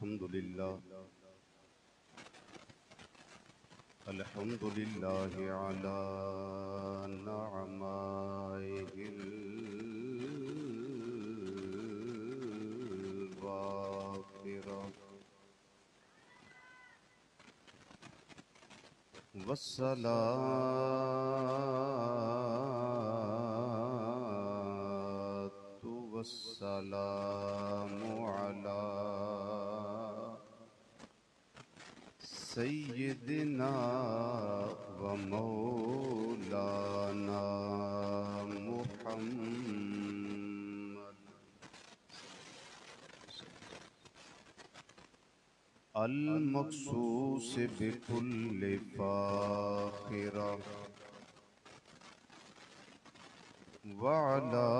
अल्हम्दुलिल्लाह अला नअमाइहिल वाफिरा वस्सलातु वस्सलामु अला सय्यिदिना व मौलाना मुहम्मद अल मखसूस बिकुल्लि फाखिरा व अला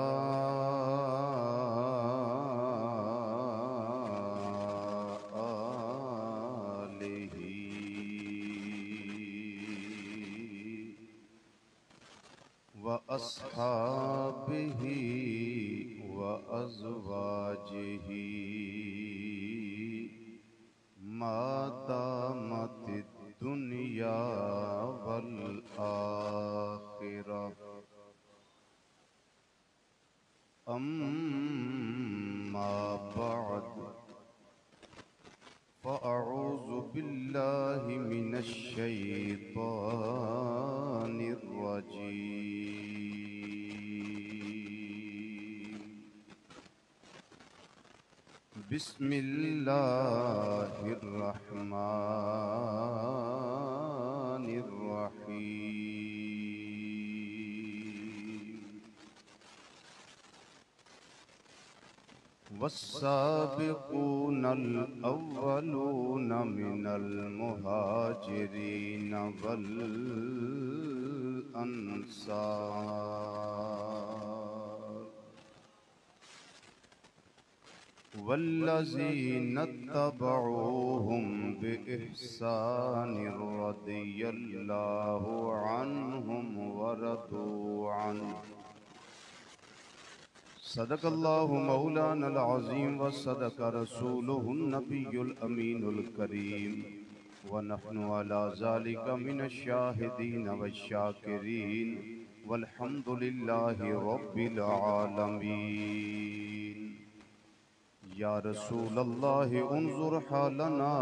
व अस्हाबिही व अज़वाजिही मा दामतिद दुनिया वल आखिरा अम्मा बअद फ़अऊज़ु बिल्लाहि मिनश शैतानिर रजीम बिस्मिल्लाहिर रहमानिर रहीम वस्साबिक़ूनल अव्वलून मिनल मुहाजिरीन वल अंसार वल्लज़ीना तबऊहुम बिइहसानिर रदियल्लाहु अन्हुम व रदू अन्हु सदक़ल्लाहु मौलानल अज़ीम व सदक़ रसूलुहुन नबियुल अमीनुल करीम व नहनु अला ज़ालिका मिनश शाहिदीन वश्शाकिरीन वल्हम्दुलिल्लाहि रब्बिल आलमीन। या रसूलल्लाह उन्ज़ुर हालना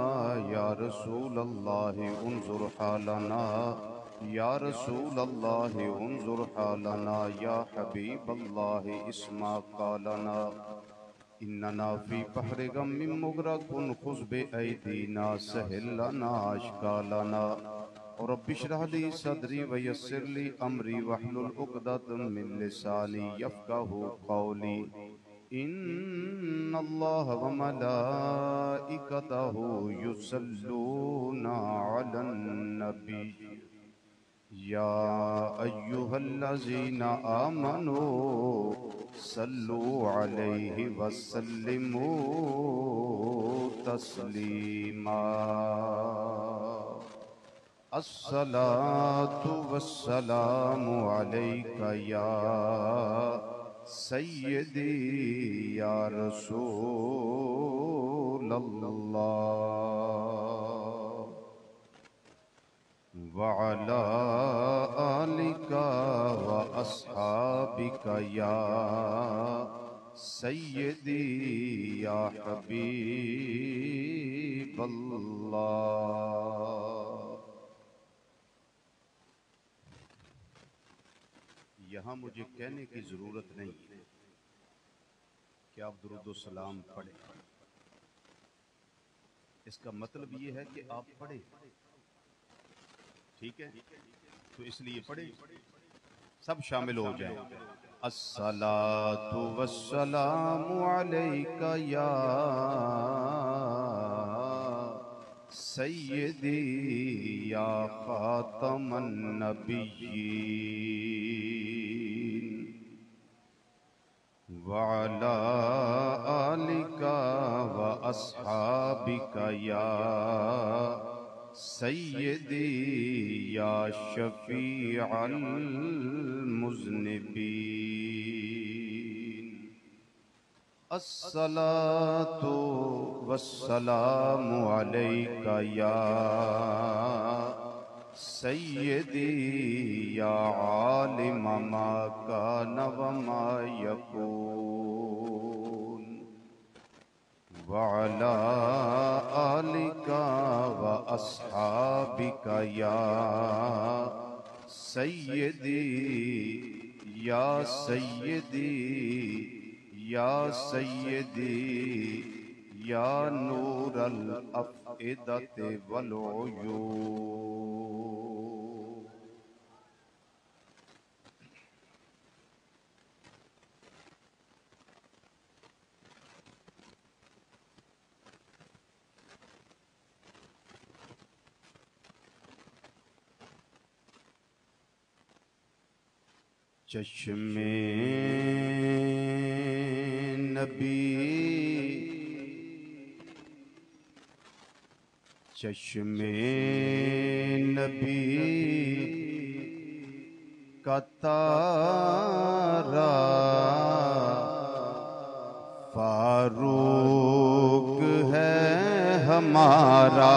या रसूलल्लाह उन्ज़ुर हालना या रसूलल्लाह उन्ज़ुर हालना या हबीबल्लाह इस्मा क़ालना इन्नना फ़ी बहरि गम्मिन मुग़रक़ुन ख़ुज़ बिअयदीना सहिल लना अश्कालना रब्बि इश्रह ली सदरी व यस्सिर ली अमरी वहलुल उक़दतम मिन लिसानी यफ़क़हू क़ौली इन्नल्लाह व मलाइकतहू युसल्लूना अलन नबी या अय्युहल्लज़ीना आमनू सल्लू अलैहि वसल्लिमू तस्लीमा अस्सलातु वस्सलामु अलैका या सय्यदी या रसूलल्लाह व अला आलिका व अस्हाबिका या सय्यदी या हबीबल्लाह। यहाँ मुझे कहने की ज़रूरत नहीं है कि आप दुरूद व सलाम पढ़ें, इसका मतलब ये है कि आप पढ़ें, ठीक है? तो इसलिए पढ़ें, सब शामिल हो जाएं। अस्सलातु वस्सलामु अलैका या सय्यदी या खातमन नबिय्यीन व अला आलिका व अस्हाबिका या सय्यदी या शफीअल मुज़निबीन अस्सलातु वस्सलामु अलैका या सय्यदी या आलिम मा कान व मा यकून व अला आलिका व अस्हाबिका या सय्यदी या सय्यदी या सय्यदी या नूरल अफ़इदते वल उयून। चश्मे नबी चश्मे नबी का तारा फारूक है हमारा।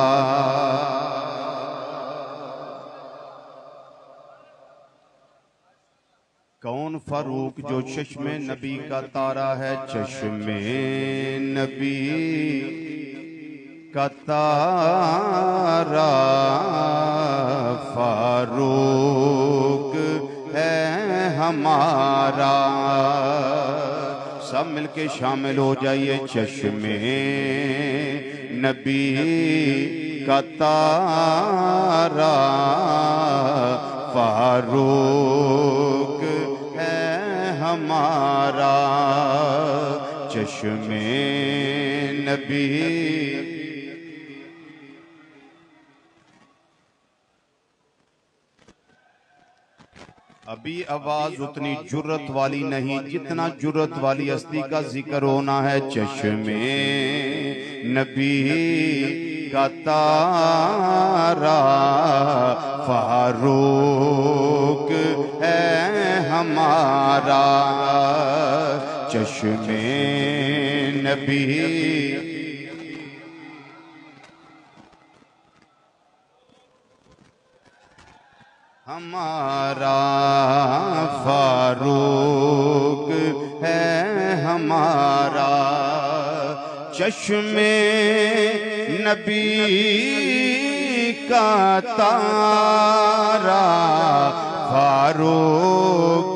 कौन फारूक जो चश्मे नबी का तारा है? चश्मे नबी का तारा फारूक है हमारा। सब मिलके शामिल हो जाइए। चश्मे नबी का तारा फारूक है हमारा। चश्मे नबी अभी आवाज उतनी जुर्रत वाली नहीं जितना जुर्रत वाली हस्ती का जिक्र होना है। चश्मे नबी का तारा फारूक है हमारा। चश्मे नबी हमारा फारूक है हमारा। चश्मे नबी का तारा फारूक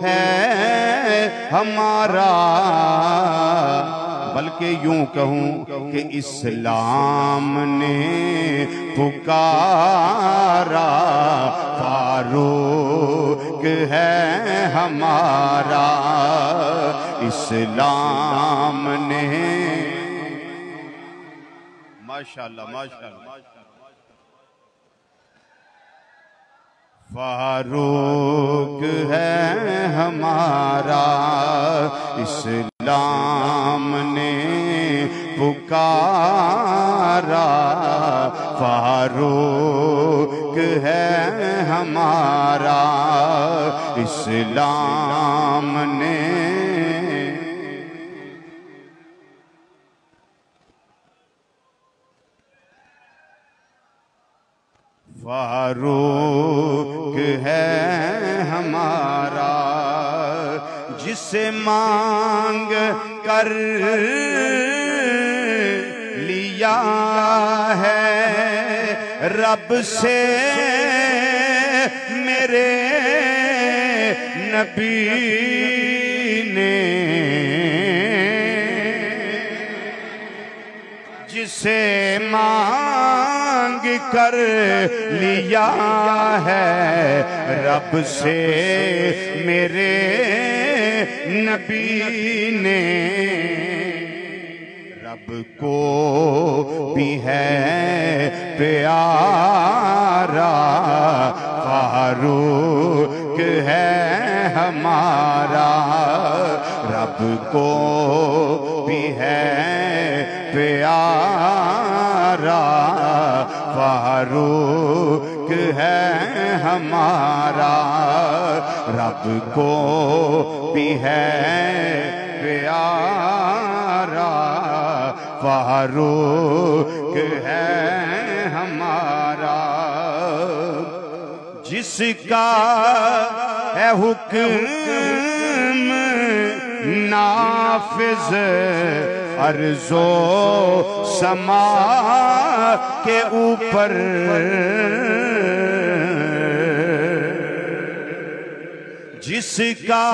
है हमारा। बल्कि यूं कहूं कि इस्लाम ने पुकारा फारूक है हमारा। इस्लाम ने माशाअल्लाह माशाअल्लाह फारूक है हमारा। इस्लाम ने पुकारा फारूक है हमारा। इस्लाम ने फारूक है हमारा। जिसे मांग कर लिया है रब से मेरे नबी ने। जिसे मांग कर लिया है रब से मेरे नबी ने। रब को भी है प्यारा फारूक है हमारा। रब को भी है प्यारा फारूक है हमारा। रब को भी है प्यारा, फारूक है हमारा। जिसका है हुक्म नाफिज अर्ज़ो समा के ऊपर, जिसका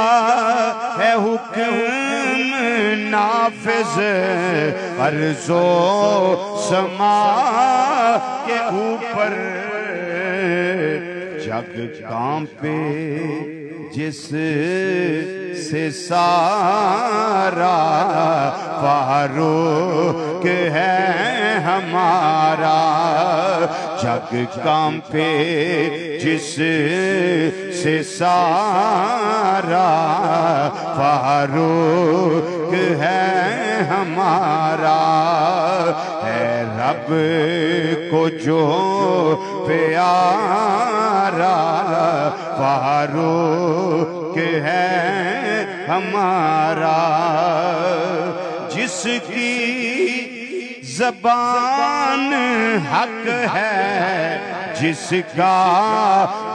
है हुक्म नाफिज अर्ज़ो समा के ऊपर, जग कांपे जिस से सारा, फारूक है हमारा। जग कांपे जिस से सारा, फारूक है हमारा। है रब को जो प्यारा, फारूक है हमारा। जिसकी ज़बान हक है, जिसका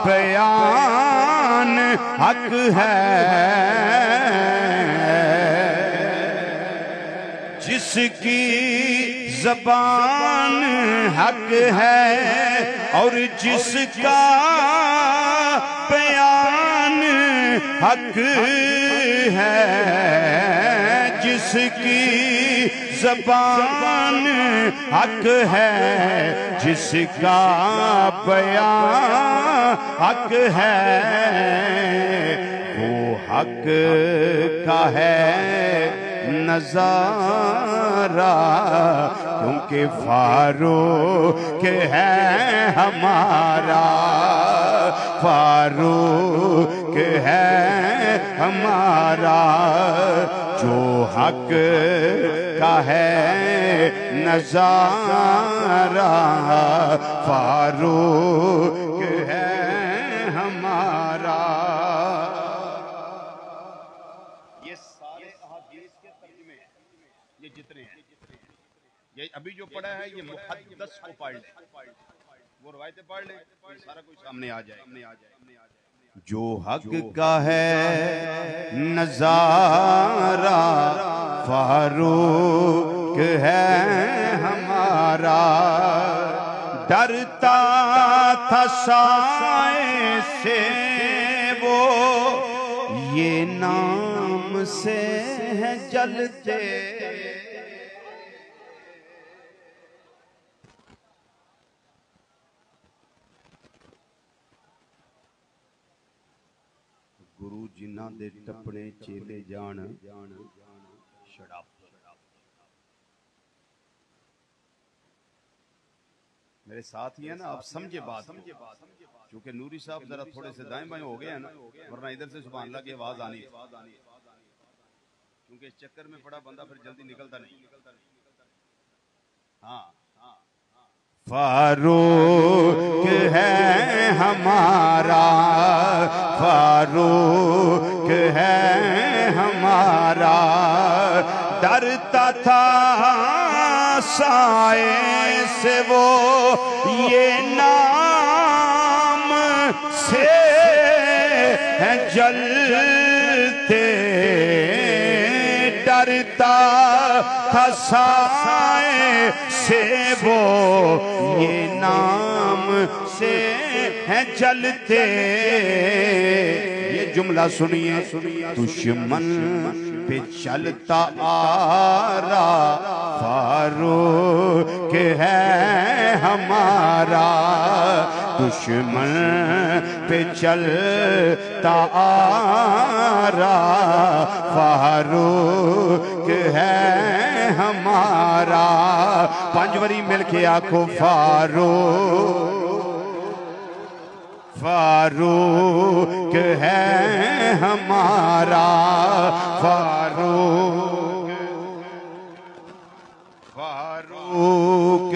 बयान हक है, जिसकी ज़बान हक है और जिसका बयान हक है, जिसकी ज़बान हक है, जिसका बयान हक है, वो हक का है नज़ारा, क्योंकि फारूक है हमारा। फारूक है हमारा। जो हक का है नज़ारा, फारूक है हमारा। ये सारे अहादीस के तर्जुमे ये जितने हैं, ये अभी जो पढ़ा है ये मुहद्दिस को पढ़ ले, वो रवायतें पढ़ ले, सारा कुछ सामने आ जाए। जो हक का है नज़ारा, फारूक है हमारा। डरता था साए से वो, ये नाम से है जलते। गुरु जिन्ना दे टपने चेले जान शराब। मेरे साथ ही है ना, आप समझे बात। क्योंकि नूरी साहब जरा थोड़े से दाएं बाएं हो गए हैं ना, वरना इधर से सुभान अल्लाह की आवाज आनी। क्योंकि इस चक्कर में बड़ा बंदा फिर जल्दी निकलता नहीं। हाँ, फारूक है हमारा, फारूक है हमारा। डरता था साए से वो, ये नाम से है जलते। डरता था साए से वो, ये नाम से है जलते। ये जुमला सुनिए, दुश्मन पे चलता आ रहा, फारूक है हमारा। दुश्मन पे चलता आ रहा, फारूक है हमारा। पंजवरी मिलके आखो फारूक, फारूक है हमारा। फारूक, फारूक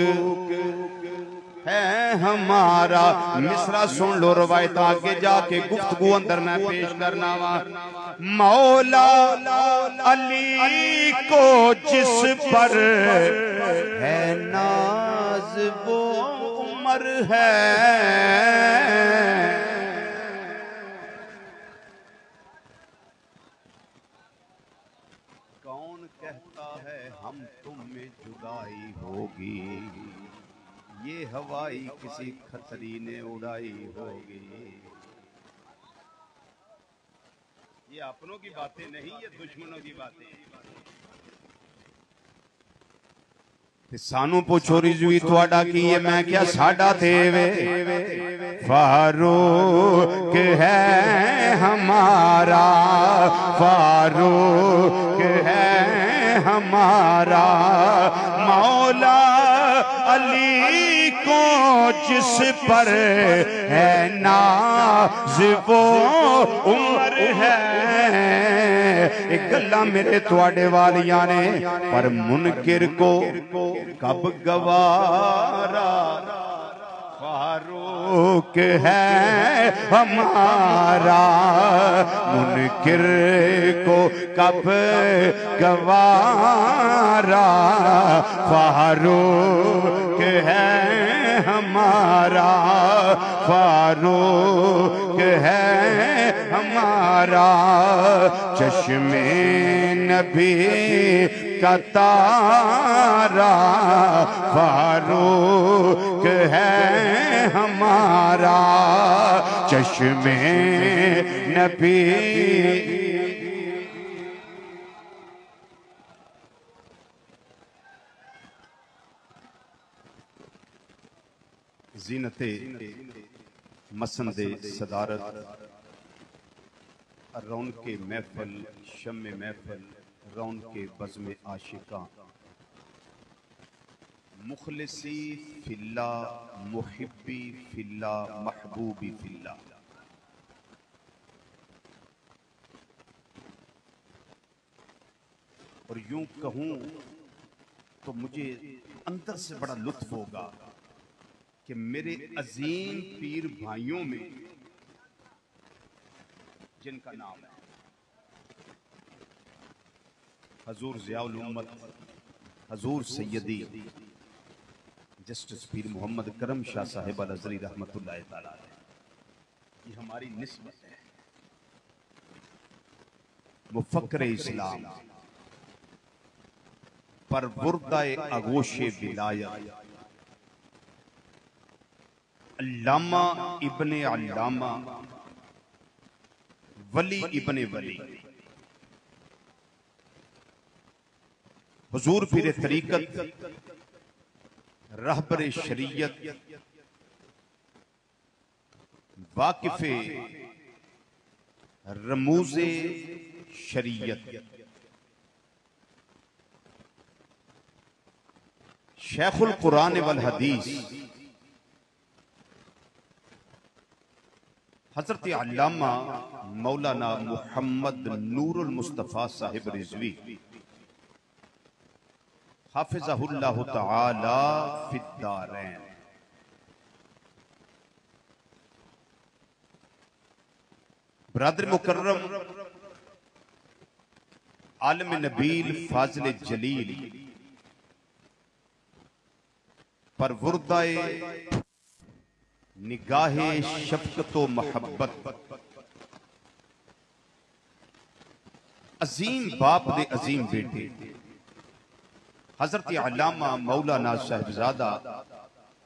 है हमारा। हमारा। मिसरा सुन लो, रवायत आगे जाके गुफ्तगू अंदर मैं पेश करना वा। मौला अली को जिस पर है नाज वो उम्र है। कौन कहता है हम तुम में जुदाई होगी, ये हवाई किसी खतरी ने उड़ाई होगी। ये अपनों की बातें नहीं, ये दुश्मनों की बातें। सानू पूछो रिजवी थोड़ा की है, मैं क्या साडा थे वे। फारूक है हमारा, फारूक है हमारा। मौला अली को जिस पर है नाज वो उम्र है। एक गल्ला मेरे तुआडे वालियां ने, पर मुनकिर को कब गवारा। फारूक है हमारा, मुनकिर को कब गवारा। फारूक है हमारा, फारूक है हमारा। चश्मे नबी का तारा, फारूक है हमारा। चश्मे नबी ज़ीनते मसंदे सदारत, रौनके महफिल, शम्मे महफिल, रौनके बज़्मे आशिका। मुखलिसी फिल्ला, मुहिब्बी फिल्ला, महबूबी फिल्ला। और यूं कहूं तो मुझे अंदर से बड़ा लुत्फ होगा कि मेरे अजीम पीर भाइयों में जिनका नाम है हजूर ज़ियाउल उम्मत, हजूर सैयदी जस्टिस पीर मोहम्मद करम शाह साहिब अल अज़री रहमतुल्लाह तआला अलैह, ये हमारी निस्बत है। मुफक्किर इस्लाम, परवुर्दाए आगोशे विलायत, अल्लामा इब्ने अल्लामा, वली इब्ने वली, हुजूर पीर तरीकत, रहबर शरीयत, वाकिफे रमूज़े शरीयत, शेखुल कुरान वल हदीस, हजरत अल्लामा मौलाना मुहम्मद नूरुल मुस्तफ़ा साहिब रिजवी हाफिज़हुल्लाह तआला फिद्दारैन। ब्रदर मुकर्रम आलम नबील फाजिल जलील, परवुर्दाए निगाहे शफ़क़तो महब्बत, अजीम बाप दे अजीम बेटे हजरत अल्लामा मौलाना साहिबजादा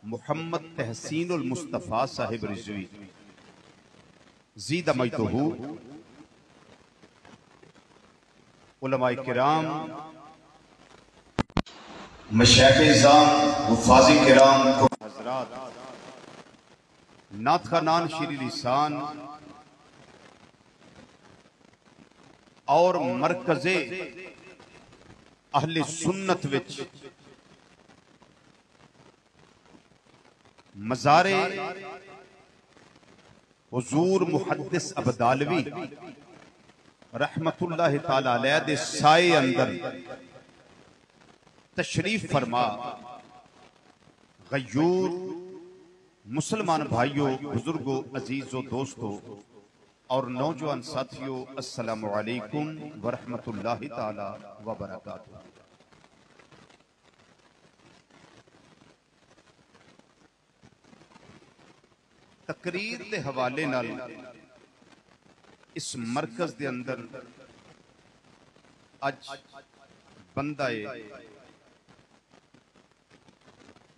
मुहम्मद तहसीनुल मुस्तफ़ा साहिब रिजवी ज़ीदा मजदहू, उलमाए किराम, मशाइख़-ए-इज़ाम, हुफ़ाज़-ए किराम, हज़रात, नात ख़ानान शीरी लिसान और मरकज़े अहले सुन्नत विच मज़ारे हुजूर मुहद्दिस अब्दालवी रहमतुल्लाह तआला अलैह दे साए अंदर तशरीफ फरमा गयूर मुसलमान भाइयों, बुजुर्गों, अजीजों, दोस्तों और नौजवान साथियों, अस्सलामु अलैकुम वरहमतुल्लाहि ताला व बरकातुहू। तकरीर के हवाले नाल इस मरकज के अंदर अज बंदा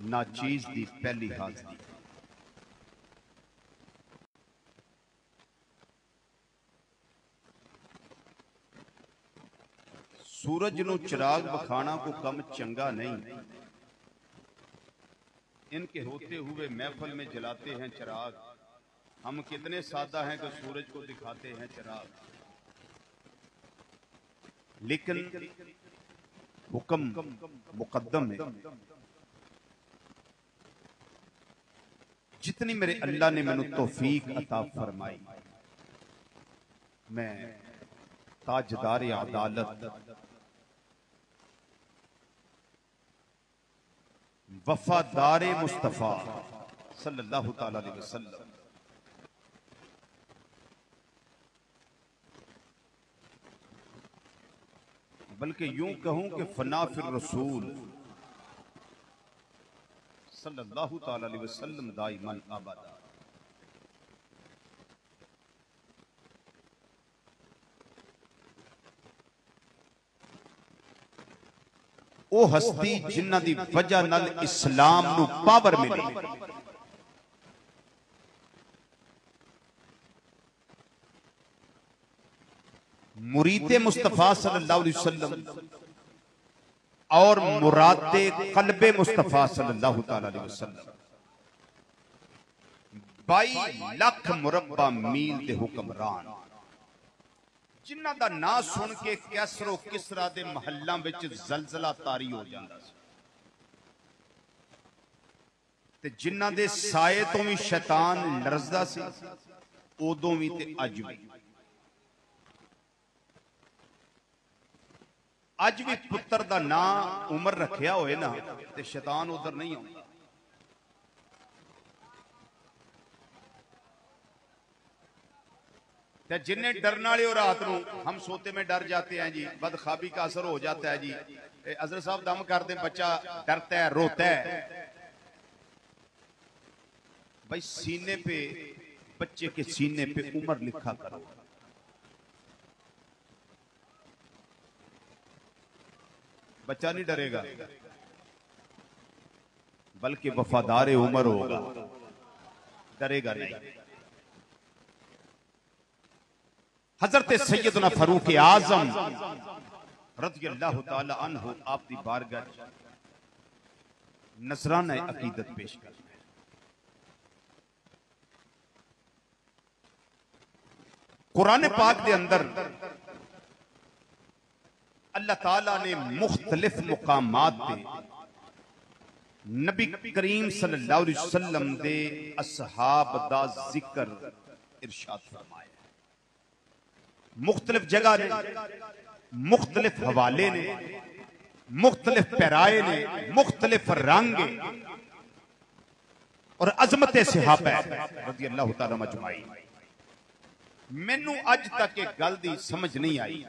नाचीज की पहली हाजरी। सूरज नू चिराग बखाना को कम चंगा नहीं, इनके होते हुए महफिल में जलाते हैं चिराग। हम कितने सादा हैं कि सूरज को दिखाते हैं चिराग। लेकिन हुक्म मुकद्दम है। जितनी मेरे अल्लाह ने मैनू तौफीक अता फरमाई, मैं ताजदार अदालत वफादार मुस्तफा सल्लल्लाहु तआला अलैहि वसल्लम बल्कि यूं कहूं कि फना फिर रसूल सल्लल्लाहु तआला अलैहि वसल्लम दाइमन अबदा। वो हस्ती जिन्हां दी वजह नाल इस्लाम नू पावर मिली। मुरीदे मुस्तफा सल्लल्लाहु अलैहि वसल्लम और मुरादे कल्बे मुस्तफा सल्लल्लाहु तआला अलैहि वसल्लम 22 लाख मुरब्बा मील दे हुक्मरान, जिन्हां दा ना सुन के कैसरो किसरा दे महल्लां विच जलजला तारी हो जांदा सी, ते जिन्हां दे साए तो भी शैतान लरजदा सी, उदों भी ते अज भी। अज भी पुत्र दा ना उमर रखिया होए ना ते शैतान उधर नहीं आउंदा। जिन्ने डरने वाले रात को हम सोते में डर जाते हैं जी, बदखाबी का असर हो जाता है जी। हजरत साहब दम कर दे, बच्चा डरता है, रोता है। भाई सीने पे, बच्चे के सीने पे उम्र लिखा करो। बच्चा नहीं डरेगा, बल्कि वफादार उम्र होगा, डरेगा नहीं। हजरत सैयदना फारूक आजम रज़ियल्लाहु ताला अन्हु आपकी बारगाह नजराना अकीदत पेश कर। कुरान पाक के अंदर अल्लाह ताला ने मुख्तलिफ मुकामात पे नबी करीम सल्लल्लाहु अलैहि वसल्लम दे असहाब दा जिक्र इरशाद फरमाया। मुख्तलिफ जगह ने, मुख्तलिफ हवाले ने, मुख्तलिफ पैराए ने, मुख्तलिफ रंग और अजमत सहाबा रज़ियल्लाहु ताला मजमाई। मैनू अज तक एक गल दी समझ नहीं आई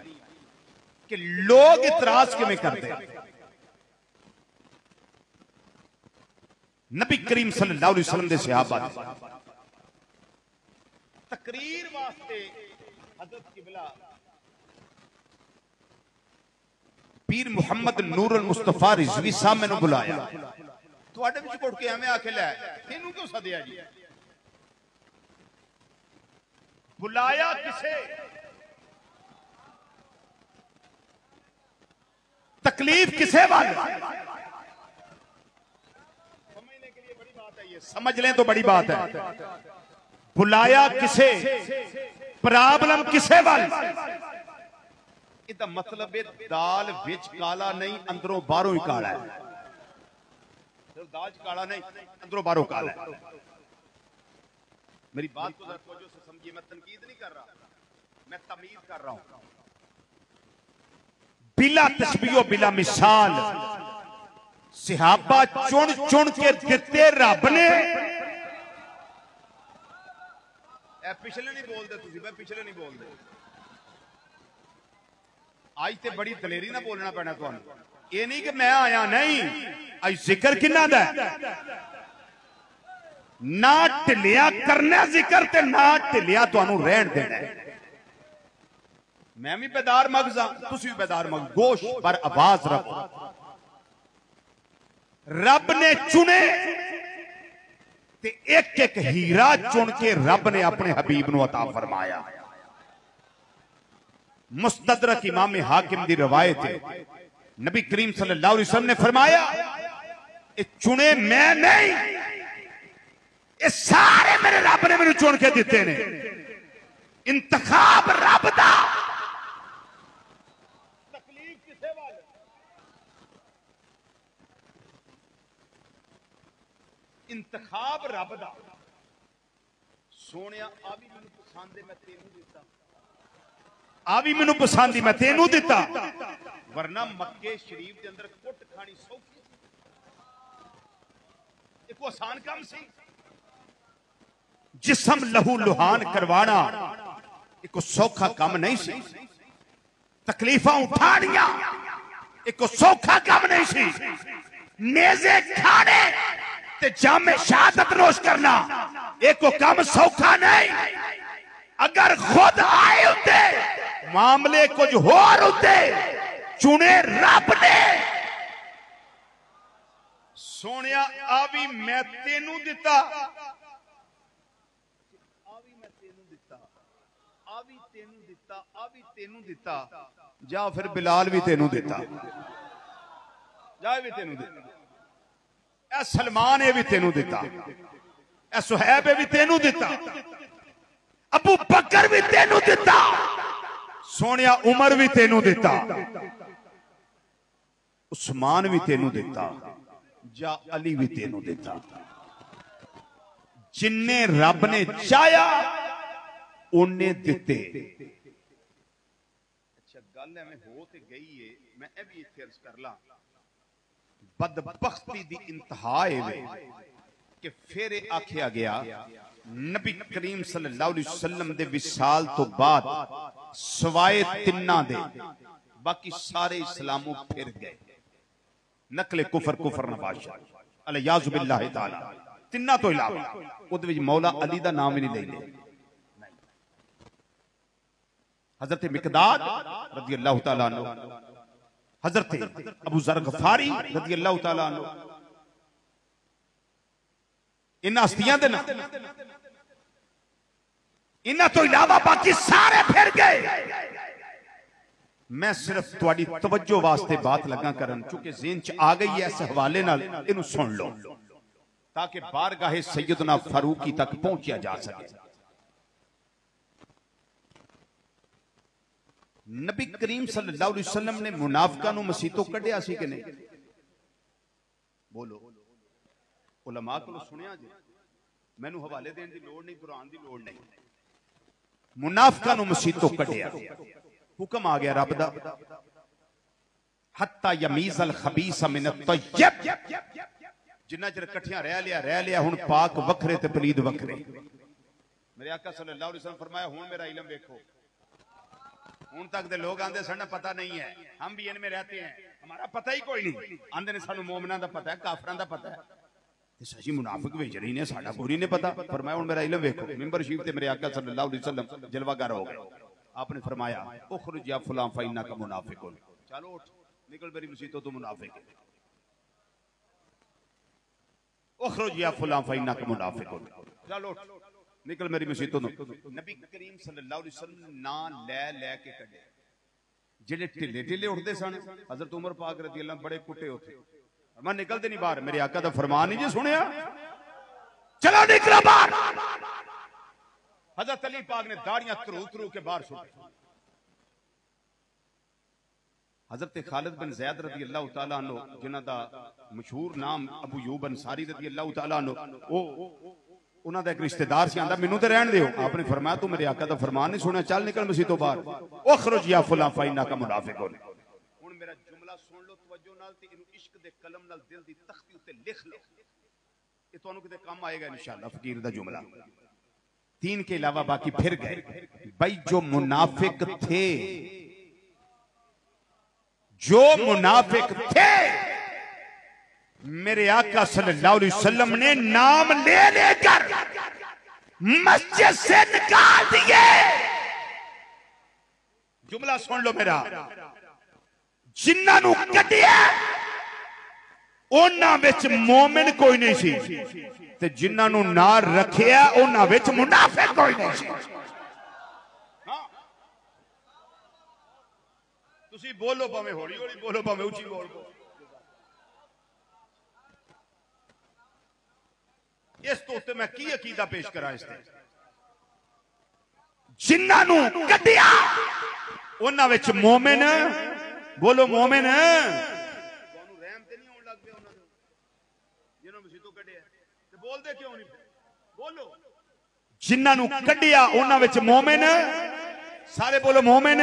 कि लोग इतराज किवें करते। नबी करीम सल्लल्लाहु अलैहि वसल्लम दे सहाबा तकरीर वास्ते हजरत किबला पीर मुहम्मद नूरुल मुस्तफा रिजवी साहब मैंने बुलाया। तुहाडे विच घुट के एवें आखे लै इनू क्यों सदिया जी? बुलाया किसे? तकलीफ किसे वाली? समझने के लिए बड़ी बात है, ये समझ लें तो बड़ी बात है। बुलाया किसे, प्रॉब्लम किसे वाली? इसका मतलब है दाल विच काला नहीं, अंदरों बाहरों ही काला है। दाल काला नहीं, अंदरों बाहरों काला है। मेरी बात को जरा तवज्जो से समझिए, मैं तनकीद नहीं कर रहा, मैं तमीज कर रहा हूं। बिला तशबीह बिला मिसाल सहाबा चुन चुन के दिते रब ने, पिछले नहीं बोलते तुसी, मैं पिछले नहीं बोलते। आज ते बड़ी दलेरी ना बोलना पैना तुहानू। ये नहीं कि मैं आया, नहीं, आज जिक्र किन्ना दा ना ढिलिया करना जिक्र ते ना ढिलिया तुहानू रहन देना। मैं भी बेदार मगज हाँ, तुसी भी बेदार मगज। गोश पर आवाज रखो। रब ने चुने ते एक एक हीरा चुन के रब ने अपने हबीब नू अता फरमाया। मुस्तदरक इमाम हाकिम दी रवायत है, नबी करीम सल्लल्लाहु अलैहि वसल्लम ने फरमाया, ये चुने मैं नहीं, ये सारे मेरे रब ने मेरे चुन के दिते ने। इंतखाब रब दा, तकलीफ किसे वाले? इंतखाब रब दा। सोनिया आ भी मैनू पसंद है, मैं तेनू दिता, आ भी मैनू पसंद ही, मैं तेनू दिता। वरना मक्के शरीफ के अंदर कुट खानी सौखी, एक आसान काम सी। जिसम लहू लुहान करवाना एक सौखा काम नहीं सी। तकलीफा उठानिया एक सौखा काम नहीं सी। नेज़े खाने ते जामे शहादत नोश करना एक काम सौखा नहीं। अगर खुद आए होते मामले कुछ होर होते, चुने रब ने। सोनिया आ भी मैं तेनू दिता, आ भी मैं तेनू दिता, आ भी तेनू दिता, आ भी तेनू दिता। जा फिर बिलाल भी तेनू दिता, जा भी तेनू दिता। ए सलमान ए भी तेनू दिता, ए सुहैब भी तेनू दिता, अबू बकर भी तेनू दिता, सोनिया उमर भी तेनू दिता, उस्मान भी तेनू दिता, जा अली भी तेनू दिता। जिन्ने रब ने चाया उन्ने दिते। अच्छा गल एवें हो ते गई है, मैं ए भी इत्थे अर्ज कर ला। बदबख्ती दी इंतहा है कि फिर आखिया गया नबी करीम सल्लल्लाहु अलैहि वसल्लम दे विसाल तो बाद सवाए तिन्ना दे बाकी सारे इस्लामों फिर गए। नकले कुफर कुफर नबाशा अलयाज़ु बिल्लाहि ताला। तिन्ना तो इलावा उहदे विच मौला अली दा नाम ही नहीं लेंदे। हजरत मिकदाद रज़ियल्लाहु ताला अन्हु, हजरत अबू ज़र गफारी रज़ियल्लाहु ताला अन्हु, इन हस्तियां दे नाम। इन्हां तो इलावा बाकी सारे फिर गए। मैं सिर्फ तुहाडी तवज्जो वास्ते बात लगा करन, चूंकि ज़हन च आ गई है, इस हवाले नाल इनू सुन लो ताकि बारगाहे सैयदना फारूकी तक पहुंचा जा सके। नबी करीम सल्लल्लाहु अलैहि वसल्लम ने मुनाफिकां नू मसीतों कढ़िया सी कि नहीं? बोलो। उलमा को सुनिया जी, मैनू हवाले देने की लोड़ नहीं, कुरान की लोड़ नहीं। मुनाफिकां नू मसीतों कढ़िया, हुक्म आ गया रब दा, हत्ता यमीज़ल खबीस मिन अत-तय्यब। जिन्ना चिर कट्ठियां रह लिया हुण पाक वखरे ते पलीद वखरे। मेरे आका सल्लल्लाहु अलैहि वसल्लम फरमाया हुण मेरा इल्म देखो। हुण तक दे लोग आंदे सानू पता नहीं है, हम भी इनमें रहते हैं, हमारा पता ही कोई नहीं। आंदे ने सानू मोमिनां दा पता है, काफिरां दा पता है, सही मुनाफिक बेच रही ने, साडा कोई नहीं पता। फरमाया हुण मेरा इल्म देखो। मिंबर शरीफ ते मेरे आका सल्लल्लाहु अलैहि वसल्लम जलवागर हो गए। आपने फरमाया उखरुज या फलां फइन्नका मुनाफिकुन, चलो उठ निकल मेरी मसीतों तो मुनाफिक है। उखरुज या फलां फइन्नका मुनाफिकुन, चलो उठ निकल मेरी मसीतों तो। नबी करीम सल्लल्लाहु अलैहि वसल्लम ना ले के कढे। जेडे ढिले ढिले उठते सन, हजरत उमर पाक रज़ी अल्लाह बड़े कुटे होते, मैं निकलते नहीं बाहर। मेरे आका दा फरमान नहीं जी सुनिया, चलो निकलो बाहर। हजरत अली पाक ने दाढ़ियां त्रू के बाहर सुटी। हजरत खालिद बिन ज़ैद रज़ी अल्लाह तआला अन्हु, जिन्हां दा मशहूर नाम अबू यूब अंसारी रज़ी अल्लाह तआला अन्हु, उन्हां दा एक रिश्तेदार सी, आंदा मैनू ते रहन दियो। आपने फरमाया तू मेरे आका दा फरमान नहीं सुनिया, चल निकल मसीतों बाहर। उखरुज या फलां फइन्नका मुनाफिकुन। हुण मेरा जुमला सुन लो तवज्जो नाल ते इनू इश्क दे कलम नाल दिल दी तख्ती उत्ते लिख लो, ये तुहानू किते काम आएगा इंशाअल्लाह। फकीर दा जुमला 3 के अलावा बाकी फिर गए। भाई जो मुनाफिक थे, जो मुनाफिक थे, मेरे आका सल्लल्लाहु अलैहि वसल्लम ने नाम ले लेकर मस्जिद से निकाल दिए। जुमला सुन लो मेरा, जिन्हां नूं कढिया उन्हां विच मोमिन कोई नहीं सी, ते जिन्हां नूं ना रखिया उन्हां विच मुनाफिक कोई नहीं सी। तुसी बोलो भावें हौली हौली बोलो भावें उची बोलो। इस तो उत्ते मैं की अकीदा पेश करा। इस जिन्हां नूं कढिया उन्हां विच मोमिन, बोलो मोमिन, तुहानूं रहम ते नहीं आउण लग पिया उन्हां दे जिन्हां नूं मसीतों कढिया ते बोलदे क्यों नहीं? बोलो, जिन्हां नूं कढिया उन्हां विच मोमिन, सारे बोलो मोमिन,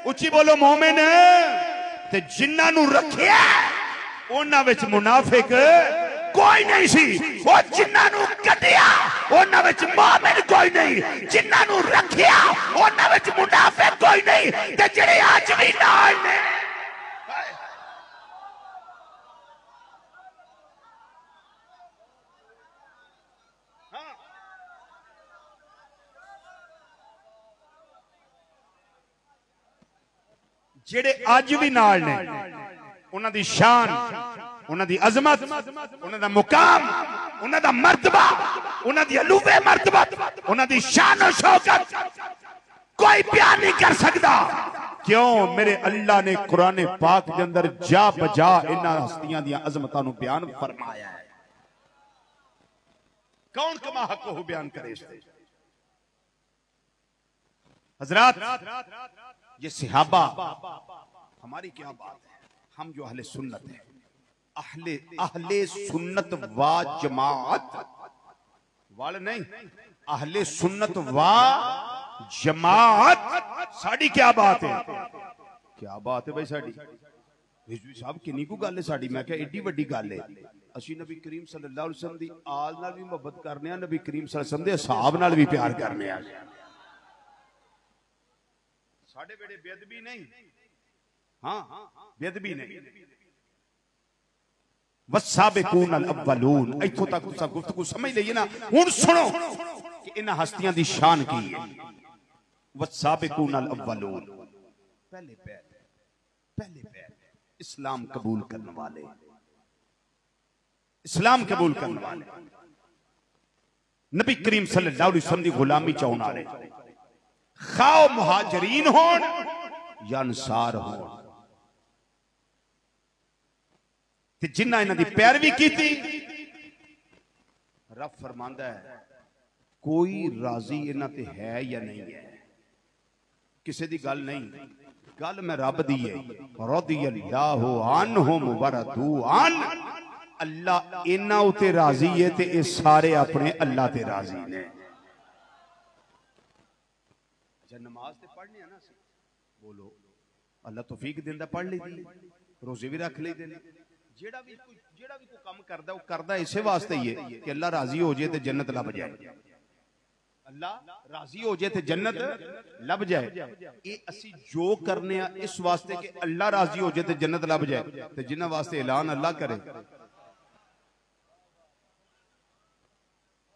उची बोलो मोमिन, ते जिन्हां नूं रखिया उन्हां विच मुनाफिक कोई नहीं सी। और जिन्हां नूं कढिया उन्हां विच मोमिन कोई नहीं, जिन्हां नूं रखिया उन्हां विच मुनाफिक कोई नहीं, ते जिहड़े अज भी नाल ने जेड़े अज भी नाल ने, उन्हां दी शान, उन्हां दी अजमत, उन्हां दा मुकाम, उन्हां दा मर्तबा, उन्हां दी अलूवे मर्तबत, उन्हां दी शान और शौकत कोई बयान नहीं कर सकता। क्यों? मेरे अल्लाह ने कुरान पाक के अंदर जा बजा इन्हां हस्तियां दी अजमतां नूं बयान फरमाया है। कौन कमा हक हो बयान करे इससे? हजरात, ये सहाबा हमारी क्या बात है? हम जो अहले सुन्नत है, अहले सुन्नत व जमात वाले नहीं, अहले सुन्नत व जमात साड़ी क्या बात है? क्या बात है भाई साड़ी? रिजवी साहब किन्नी को गल है साड़ी? मैं क्या एडी वड्डी गल है? असी नबी करीम सल्लल्लाहु अलैहि वसल्लम दी आल नाल भी मोहब्बत करने, नबी करीम सल्लल्लाहु अलैहि वसल्लम दे असहाब नाल भी प्यार करने। साडे बेड़े बेदबी नहीं, हाँ बेदबी नहीं। वस्साबिकून अल अव्वलून, इत्थों तक तुसा गुफ्तगू समझ लईए ना। हुण सुनो कि इन्हां हस्तियां दी शान की है। वस्साबिकून अल अव्वलून, पहले पैर इस्लाम कबूल करने वाले, इस्लाम कबूल करने वाले, नबी करीम सल्लल्लाहु अलैहि वसल्लम दी गुलामी चाहने वाले, खाओ मुहाजिरीन होन या अंसार होन, ते जिन्हां इन्हां दी पैरवी कीती, रब फरमांदा है कोई राजी इन्हां ते है या नहीं है। किसी दी गल नहीं, गल मैं रब दी है। रदियल्लाहु अन्हुम व रदू अन, अल्लाह इन्हां उते राजी है ते ये सारे अपने अल्लाह ते राजी ने। जब नमाज ते पढ़ने ना, बोलो अल्लाह तौफीक देंदा, पढ़ ली, रोजे भी रख ली। जेड़ा भी कोई काम करदा वो करदा इसे वास्ते ही है कि अल्लाह राजी हो जाए तो जन्नत लभ जाए। अल्लाह राजी हो जाए तो जन्नत लभ जाए। ये असी जो करने इस वास्ते कि अल्लाह राजी हो जाए तो जन्नत लभ जाए। तो जिन्हां वास्ते ऐलान अल्लाह करे,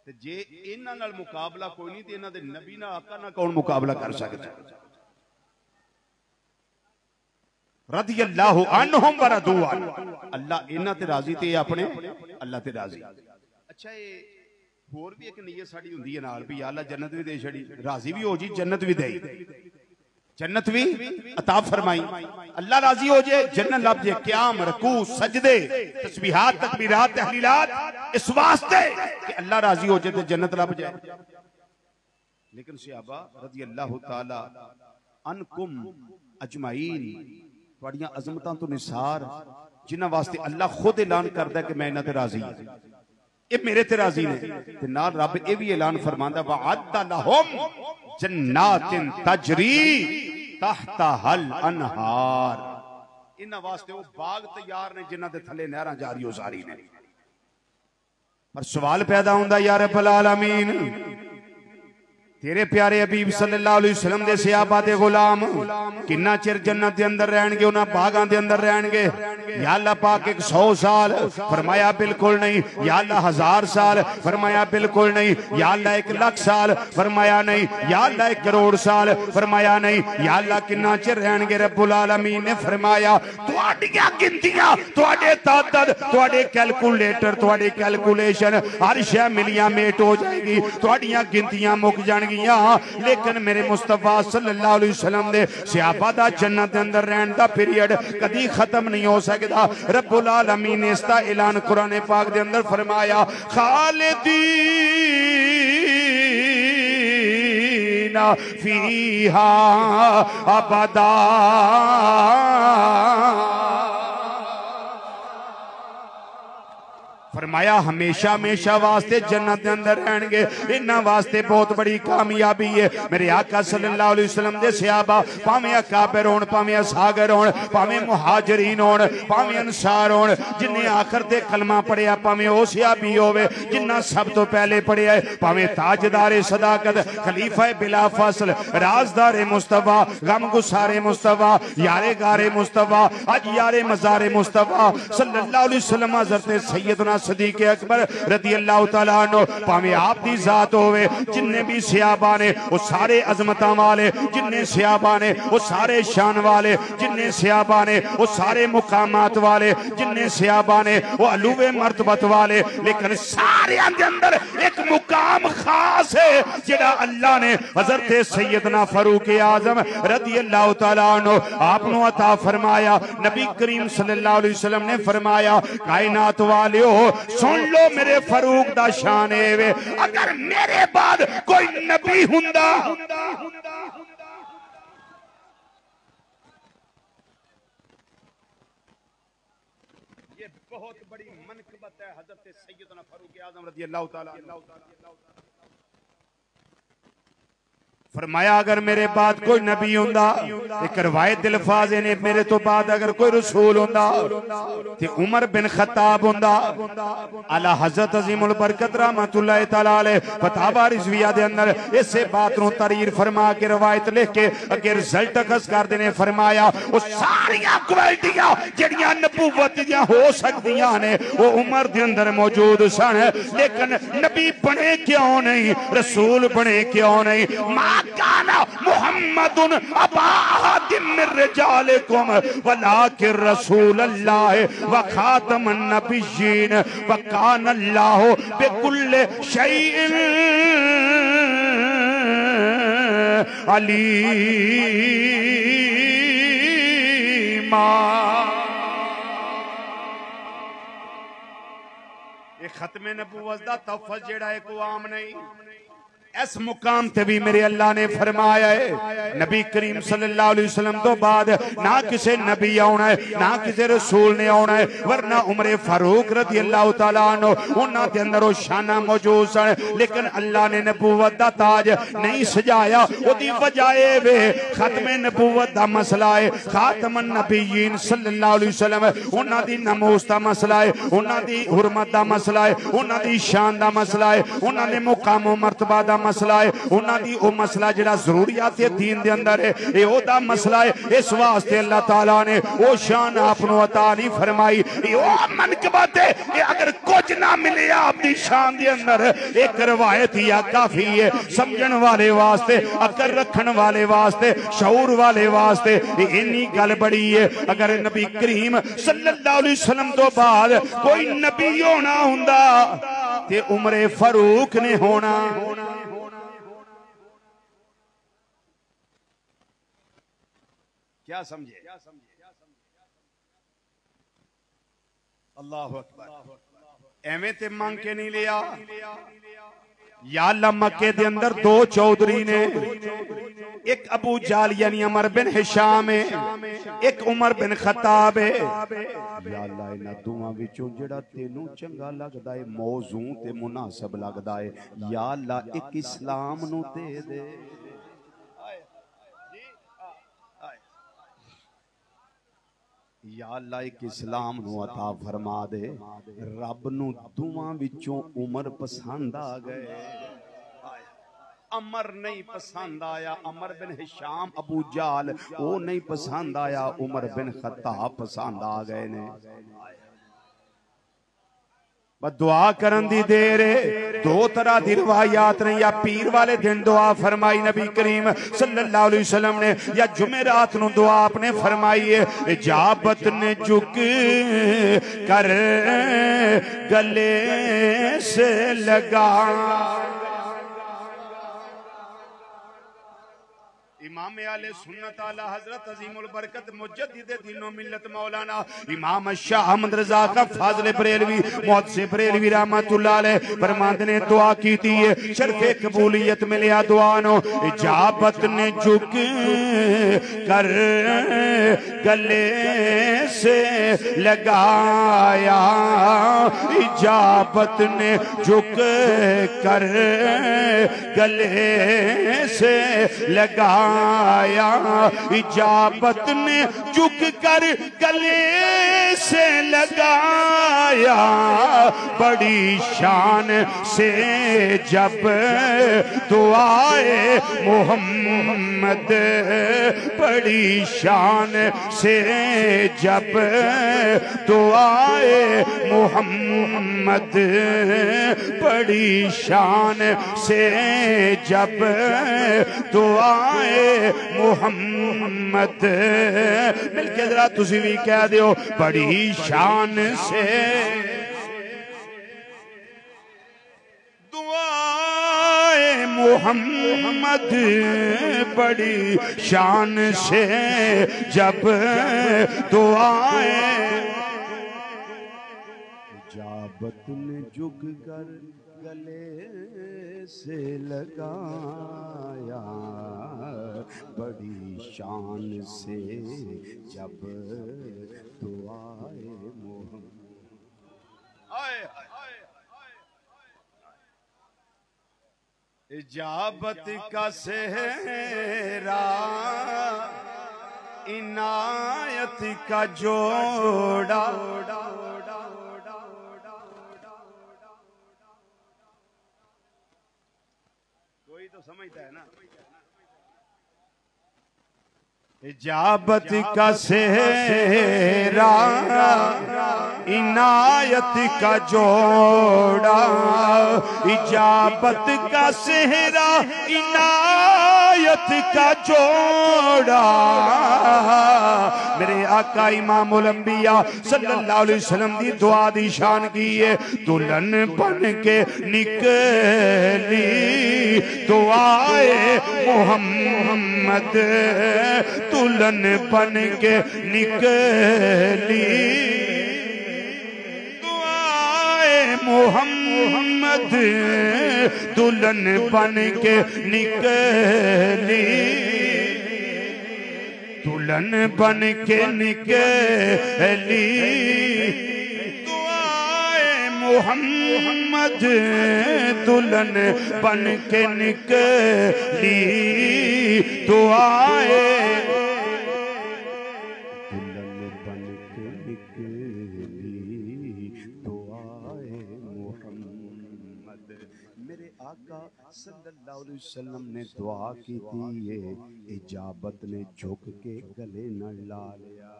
ते जे इन्हां नाल मुकाबला कोई नहीं, तो इन्हां दे नबी नाल आका नाल कौन मुकाबला कर सकदा? रदियल्लाहु अन्हुम व रदू अन, अल्लाह इन्हां ते राजी ते अपने अल्लाह ते राजी। अच्छा, ये होर भी एक नीयत साडी हुंदी है नाल भी अल्लाह जन्नत भी दे छड़ी, राजी भी हो जी, जन्नत भी दे, जन्नत भी अता फरमाई। अल्लाह राजी हो जाए जन्नत लभ जाए। क़याम, रुकू, सजदे, तस्बीहात, तकबीरात, तहलीलात इस वास्ते कि अल्लाह राजी हो जाए तो जन्नत लभ जाए। लेकिन सहाबा रज़ियल्लाहु ताला अनकुम अजमाइन, तुहाड़ियां अजमतां तो निसार, जिन्हां वास्ते अल्लाह खुद ऐलान करदा है कि मैं इन्हां ते राजी हां, ये मेरे ते राजी ने। ते नाल रब ये भी ऐलान फरमांदा वअद्दा लहुम जन्नातिन तजरी तहतहल अनहार, इन्हां वास्ते वो बाग तैयार ने जिन्हां दे थले नहरां जारी जारी ने। पर सवाल पैदा होंदा या रब्बुल आलमीन, तेरे प्यारे हबीब सल्लल्लाहु अलैहि वसल्लम दे सहाबा दे गुलाम किन्ना चिर जन्नत दे अंदर रहणगे, उन्हां बागां दे अंदर रहणगे। या अल्लाह पाक 100 साल फरमाया बिल्कुल नहीं। या अल्लाह 1000 साल फरमाया बिल्कुल नहीं। या अल्लाह 1 लाख साल फरमाया नहीं। या अल्लाह 1 करोड़ साल फरमाया नहीं। या अल्लाह किन्ना चिर रहणगे। रब्बुल आलमीन ने फरमाया तुहाडियां गिनतियां, तुहाडे तादाद, तुहाडे कैलकुलेटर, तुहाडे कैलकुलेशन हर शय मिलियां मेट हो जाएगी, तुहाडियां गिनतियां मुक जाणगी। लेकिन मेरे मुस्तफा सल्लल्लाहु अलैहि वसल्लम दे सहाबा दा जन्नत दे अंदर रहन दा पीरियड कदी खत्म नहीं हो सकदा। रब्बुल आलमीन ने इसका ऐलान कुरान पाक दे अंदर फरमाया खालिदीना फीहा अबदा। फरमाया हमेशा हमेशा वास्ते जन्नत के अंदर रहणगे। इन्हां वास्ते बहुत बड़ी कामयाबी है। मेरे आका सल्लल्लाहु अलैहि वसल्लम दे सहाबा भावें अकाबिर होण, भावें असागर होण, भावें मुहाजिरीन होण, भावें अंसार होण, जिन्हें आखिर ते कलमा पढ़िया, भावें ओ सहाबी होवे जिन्ना सब तो पहले पढ़िया, भावें ताजदारे सदाकत, खलीफा बिला फसल, राजदारे मुस्तफा, गम गुसारे मुस्तफा, यारे गारे मुस्तफा, अज यारे मज़ारे मुस्तफा सल्लल्लाहु अलैहि वसल्लम हज़रत सैयदना सदीक अकबर रदी अल्लाह तआला अन्हु, भावें आप दी जात होवे, जिन्ने भी सहाबा ने वो सारे अजमतां वाले, जिन्ने सहाबा ने वो सारे शान वाले, जिन्ने सहाबा ने वो सारे मुकामात वाले, जिन्ने सहाबा ने वो अलूवे मर्तबत वाले, लेकिन सारे दे अंदर एक मुकाम खास है जिहड़ा अल्लाह ने हजरत सैयदना फारूक आजम रदी अल्लाह तआला अन्हु आपनु अता फरमाया। नबी करीम सल्लल्लाहु अलैहि वसल्लम ने फरमाया कायनात वालियो सुन लो मेरे फारूक दा शान है, अगर मेरे बाद कोई नबी हुंदा ये बहुत बड़ी मनकबत है हजरत सैयदना फारूक आजम रज़ी अल्लाह तआला फरमाया अगर मेरे बाद कोई नबी हुंदा, एक रवायत अल्फाज ने मेरे तो बाद अगर कोई रसूल हुंदा ते उमर बिन खत्ताब हुंदा। आला हजरत अजीमुल बरकत रहमतुल्लाह तआला अलैह फतावा रिजविया दे अंदर इसे बात नु तरीर फरमा के रवायत लिख के अगे रिजल्ट अखस कर देने फरमाया वो सारियां क्वालिटियां जड़ियां नबूवत दियां हो सकदियां ने वो उमर दे अंदर मौजूद सन, लेकिन नबी बने क्यों नहीं, रसूल बने क्यों नहीं। काना मुहम्मदुन अबा अहदिम मिन रिजालिकुम वलाकिन रसूलुल्लाह व खातमुन नबिय्यीन व कान अल्लाहु बिकुल्लि शैइन अलीमा। ये खत्मे नबूवत दा तहफ़्फ़ुज़ जेड़ा है कोई आम नहीं, इस मुकाम ते भी मेरे अल्लाह ने फरमाया है नबी करीम सल्लल्लाहु अलैहि वसल्लम तो बाद ना किसी नबी आना है ना किसी रसूल ने आना है, वरना उमर फारूक रज़ी अल्लाह तआला अन्हु उन्हां दे अंदर वो शाना मौजूद सन, लेकिन अल्लाह ने नबूवत दा ताज नहीं सजाया। ओदी वजह ए वे खत्मे नबूवत दा मसला है, खातमुन नबिय्यीन सल्लल्लाहु अलैहि वसल्लम उन्हां दी नमूस दा मसला है, उन्हां दी हुर्मत दा मसला है, उन्हां दी शान दा मसला है, उन्हां दे मुकाम व मर्तबा दा मसला है, उन्हां दी ओ मसला जिहड़ा जरूरियात दीन दे अंदर है ये ओदा मसला है। इस वास्ते अल्लाह ताला ने ओ शान आपनु अता नहीं फरमाई, ये ओ मनकबत है, ये अगर कुछ ना मिले आपदी शान दे अंदर एक रवायत या काफी है समझण वाले वास्ते, अकल रखण वाले वास्ते, शऊर वाले वास्ते। इन्नी गल बड़ी है अगर नबी करीम सल्लल्लाहु अलैहि वसल्लम तो बाद कोई नबी होना हुंदा ते उमर फारूक ने होना। क्या समझे? अल्लाह अकबर। एवें ते मांग के नहीं लिया। या अल्लाह मक्के दे अंदर दो चौधरी ने, एक अबू जाल यानी अमर बिन हिशाम है, एक उमर बिन खत्ताब है। या अल्लाह इन्हां दोवां विचों जेड़ा तेनू चंगा लगदा है मौजू ते मुनासिब लगदा है, या अल्लाह एक इस्लाम नू दे दे। या अल्लाह एक इस्लाम नू अता फरमा दे। रब नू दोवां विचों उमर पसंद आ गए। अमर नहीं पसंद आया, अमर बिन हिशाम अबू जाल वो नहीं पसंद आया, उमर बिन खत्ताब पसंद आ गए ने। दुआ करन दी देर दो तरह की रिवायात ने, या पीर वाले दिन दुआ फरमाई नबी करीम सल्लल्लाहु अलैहि वसल्लम ने, या जुमेरात नु दुआ आपने फरमाई है। इजाबत ने झुक कर गले से लगा। इमाम आले सुन्नत आला हजरत अजीमुल बरकत मुजद्दिद दीनो मिल्लत मौलाना इमाम शाह अहमद रजा का फाज़िल बरेलवी मुहद्दिस बरेलवी रहमतुल्लाह अलैह फरमाते ने दुआ की थी शर्फ़े कबूलियत मिलिया दुआ नो। इजाबत ने झुक कर गले से लगाया, इजाबत ने झुक कर गले से लगाया, इजाबत ने झुक कर गले से लगाया। बड़ी शान से जब दुआए मोहम्मद, बड़ी शान से जब दुआए मोहम्मद, बड़ी शान से जब दुआए मोहम्मद। मिलके जरा तुसी भी कह दो, बड़ी शान से दुआए मोहम्मद, बड़ी शान से जब दुआए। इजाबत ने झुक कर गले से लगाया, बड़ी शान से जब दुआए मोहम्मद। इजाबत का सेहरा इनायत का जोड़ा, कोई तो समझता है ना। इजाबत का सेहरा इनायत का जोड़ा, इजाबत का सेहरा इनायत का जोड़ा। मेरे आका इमामुल अंबिया सल्लल्लाहु अलैहि वसल्लम दी दुआ दी शान की है। दुल्हन बन के निकली दुआए मोहम्मद, दुल्हन बन के निकली दुआए मोहम्मद, दुल्हन बन के निकली, दुल्हन बन के निकली दुआए मोहम्मद, दुल्हन बन के निकली दुआए, दुल्हन बन के निकली दुआए मोहम्मद। मेरे आका सल्लल्लाहु अलैहि वसल्लम ने दुआ की थी, ये इजाबत ने झुक के गले न ला लिया।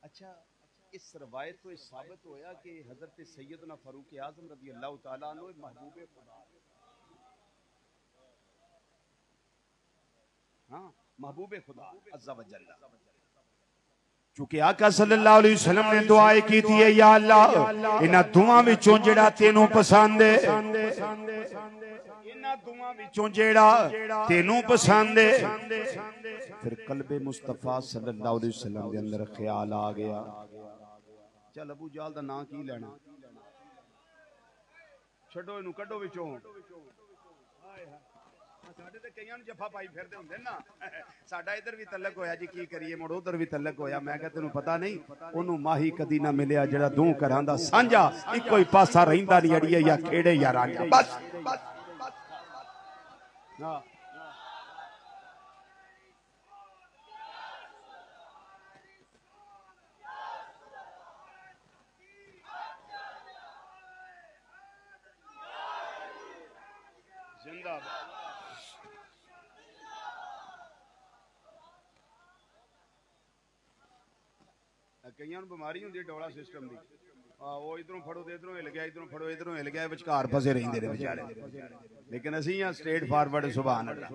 अच्छा, इस रवायत को साबित होया कि हजरत सैयदना फारूक आजम रज़ी अल्लाह तआला अन्हु महबूबे खुदा, हाँ महबूबे खुदा अज़्ज़ा व जल्ला, चूंकि आका सल्लल्लाहु अलैहि वसल्लम ने दुआएं की थी, या अल्लाह इन्हां दुआं विचों जेड़ा तेनू पसंद है, इन्हां दुआं विचों जेड़ा तेनू पसंद है। फिर कल्बे मुस्तफा सल्लल्लाहु अलैहि वसल्लम के अंदर ख्याल आ गया, चल अबू जाल दा नाम की लेना, छड्डो इनू कड्डो विचों। साडे ते कईयां नूं जफा पाई फिरदे हुंदे ना, साडा इधर भी तलक होया जी, की करिए मुड़ उधर भी तलक होया। मैं कहा तैनूं पता नहीं, ओनू माही कदी ना मिलिया जेड़ा दो घरां दा सांझा इक्को ही पासा रहिंदा नहीं अड़िए, या खेड़े या रांझा, बस हां। कई बीमारी होंगी डोला सिस्टम की वो इधरों फड़ो तो इधरों हिल गया इधरों फड़ो इधरों हिल गया विचकार फसे रहिंदे ने बेचारे लेकिन असीं हां स्ट्रेट फॉरवर्ड सुभान अल्लाह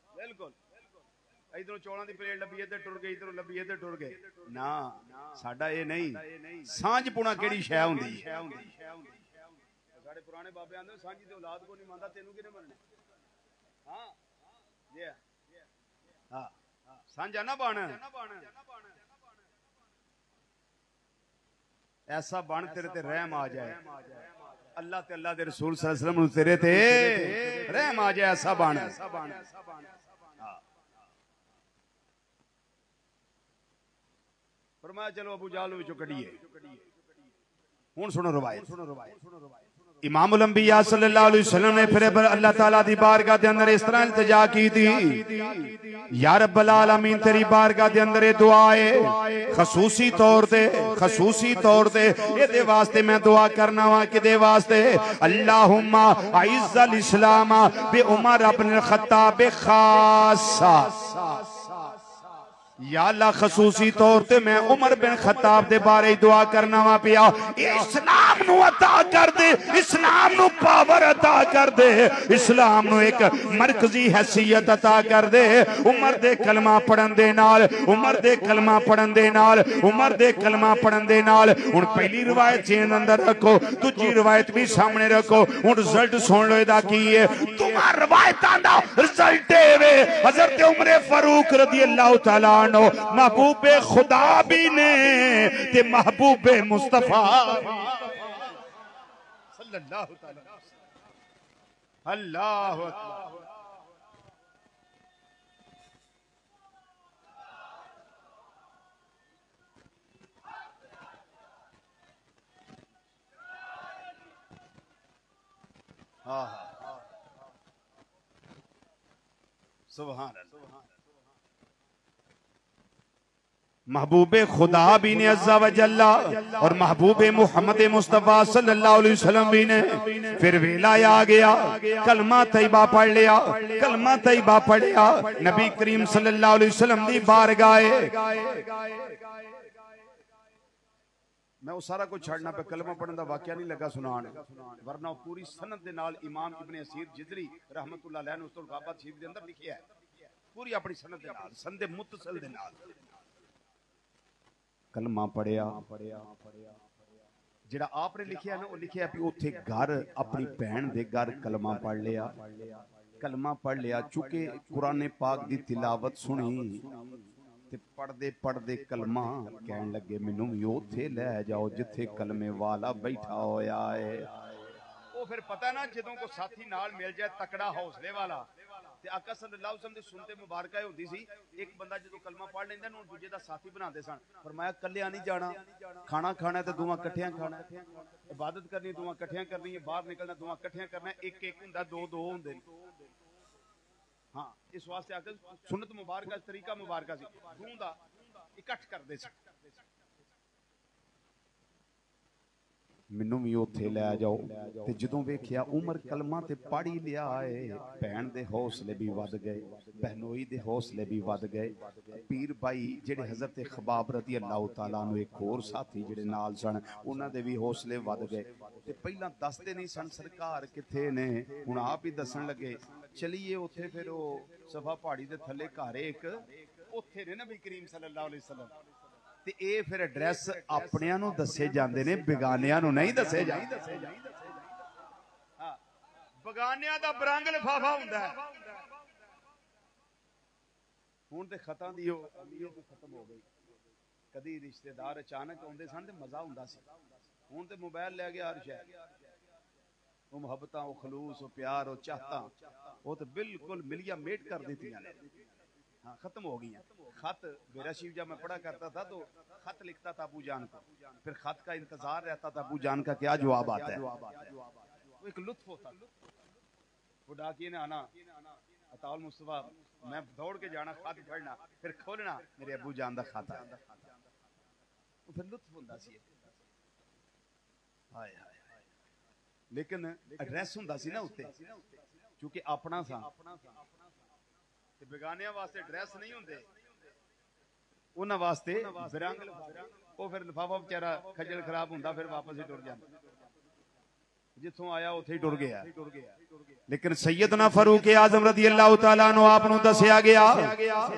बिल्कुल इधरों चौलों की प्लेट लभी इधर टुर गई इधरों लभी इधर टुर गए ना साडा ये नहीं सांझपुणा केड़ी शै हुंदी साडे पुराने बाबे आंदे सांझी ते औलाद को नहीं मानदा तेनू किने मनना हां ये हां सांझा ना बन ऐसा बन तेरे ते रहम आ जाए अल्लाह ते अल्लाह दे रसूल सल्लल्लाहु अलैहि वसल्लम तेरे ते रहम आ जाए ऐसा बन फरमाया चलो अबू जाहल विचों कढिए हुण सुनो रवायत इमामुल अंबिया सल्लल्लाहु अलैहि वसल्लम ने फिर अल्लाह ताला दी बारगाह दे अंदर इस तरह इल्तिजा की थी या रब्बल आलमीन तेरी बारगाह दे अंदर दुआ है खसूसी तौर ते इहदे वास्ते मैं दुआ करना वा किदे वास्ते अल्लाहुम्मा अइज़्ज़ल इस्लाम बि उमर इब्न खत्ताब खासा या अल्लाह खसूसी तौर ते मैं उमर बिन खत्ताब दे बारे दुआ करना वा पिया इस्लाम नु अता कर दे इस्लाम नु पावर अता कर दे इस्लाम नु एक मरकजी हैसियत अता कर दे उमर दे कलमा पढ़न दे नाल उमर दे कलमा पढ़न दे नाल उमर दे कलमा पढ़न दे नाल हुन पहली रिवायत चेन अंदर रखो दूजी रिवायत भी सामने रखो हुन रिजल्ट सुन लो इदा की है तुम्हारा रिवायतां दा रिजल्ट है हजरत उमर फारूक रज़ी अल्लाह तआला महबूबे खुदा भी ने ते महबूबे मुस्तफा सल्लल्लाहु अलैहि वसल्लम अल्लाहु अकबर हाँ सुभान अल्लाह महबूबे खुदा भी ने अज़्ज़ा व जल्ला और महबूबे मोहम्मद मुस्तफ़ा सल्लल्लाहु अलैहि वसल्लम भी ने फिर वेला आ गया कलमा तैयबा पढ़ लिया कलमा तैयबा पढ़िया नबी करीम सल्लल्लाहु अलैहि वसल्लम दी बारगाह मैं वो सारा कुछ छड़ना पे कलमा पढ़ने का वाकया नहीं लगा सुनाने वरना पूरी सनद दे नाल इमाम इब्ने असीर जिदरी रहमतुल्लाह अलैह ने उस्तुल गाबत शरीफ दे अंदर लिखिया है पूरी अपनी सनद दे नाल संदे मुत्तसिल दे नाल कलमा पढ़िया जिहड़ा आपने लिखिया ना वो लिखिया भी उत्थे घर अपनी भैन दे घर कलमा पढ़ लिया चूंकि कुरान पाक दी तिलावत सुनी ते पढ़दे कलमा कहन लगे मैनू भी उत्थे लै जाओ जिथे कलमे वाला बैठा होया है वो फिर पता ना जदों को साथी नाल मिल जाए तकड़ा हौसले वाला ते आका सल्लल्लाहु अलैहि वसल्लम दी सुनते मुबारका होंदी सी एक बंदा जो कलमा पढ़ लेंदा ना दूजे दा साथी बनाते सन फरमाया कल्लिया नहीं जाना खाना खाना ते दोवां इकट्ठियां खाना इबादत करनी दोवां इकट्ठियां करनी है बाहर निकलना दोवां इकट्ठियां करना एक एक हुंदा दो दो हुंदे हाँ इस वास्ते आके सुन्नत मुबारका तरीका मुबारका सी दूं दा इकट्ठ करदे सन मैनू भी उत्थे लै जाओ ते जदों वेखिया उमर कलमा ते पढ़ ही लिया है भैन दे हौसले भी वध गए बहनोई दे हौसले भी वध गए पीर भाई जेड़े हजरत खबाब रज़ी अल्लाह तआला अन्हु एक होर साथी जेड़े नाल सन उन्हां दे भी हौसले वध गए ते पहलां दसदे नहीं सन सरकार किथे ने हुण आप ही दसन लगे चलिए उत्थे फिर ओ सफा पहाड़ी दे थल्ले घर एक उत्थे ने नबी करीम सल्लल्लाहु अलैहि वसल्लम ते ए फिर एड्रैस अपनियां नूं दसे जांदे ने बेगानियां नूं नहीं दसे जांदे हां बेगानियां दा बरंग लिफाफा हुंदा है हुण ते खतां दी उम्मीद खत्म हो गई कदी रिश्तेदार अचानक आउंदे सन ते मजा हुंदा सी हुण ते मोबाइल लै गया हर शै वो मुहब्बतां वो खलूस वो प्यार वो चाहता वो तो बिल्कुल मिलिया मेट कर देतियां ने हाँ खत्म हो गई। खत मेरा शिव जब मैं पढ़ा करता था तो खत लिखता था अबू जान को, फिर खत का इंतजार रहता था अबू जान का क्या जवाब आता है। वो एक लुत्फ होता। वो डाकिए ने आना अताउल मुस्तफा, मैं दौड़ के जाना खत पढ़ना, फिर खोलना मेरे अबू जान का खाता, फिर लुत्फ होता सी। हाय हाय लेकिन एड्रैस हुंदा सी ना उत्ते, क्योंकि अपना सा ते बेगानियां वास्ते एड्रैस नहीं हुंदे, उन्हां वास्ते बिरंग वो फिर लिफाफा बेचारा खजल खराब हुंदा, फिर वापस ही टुर जांदा, जिथों आया उत्थे ही टुर गया। लेकिन सैयदना फारूक आजम रदी अल्लाह तआला अन्हु आप नूं दस्सिया गया,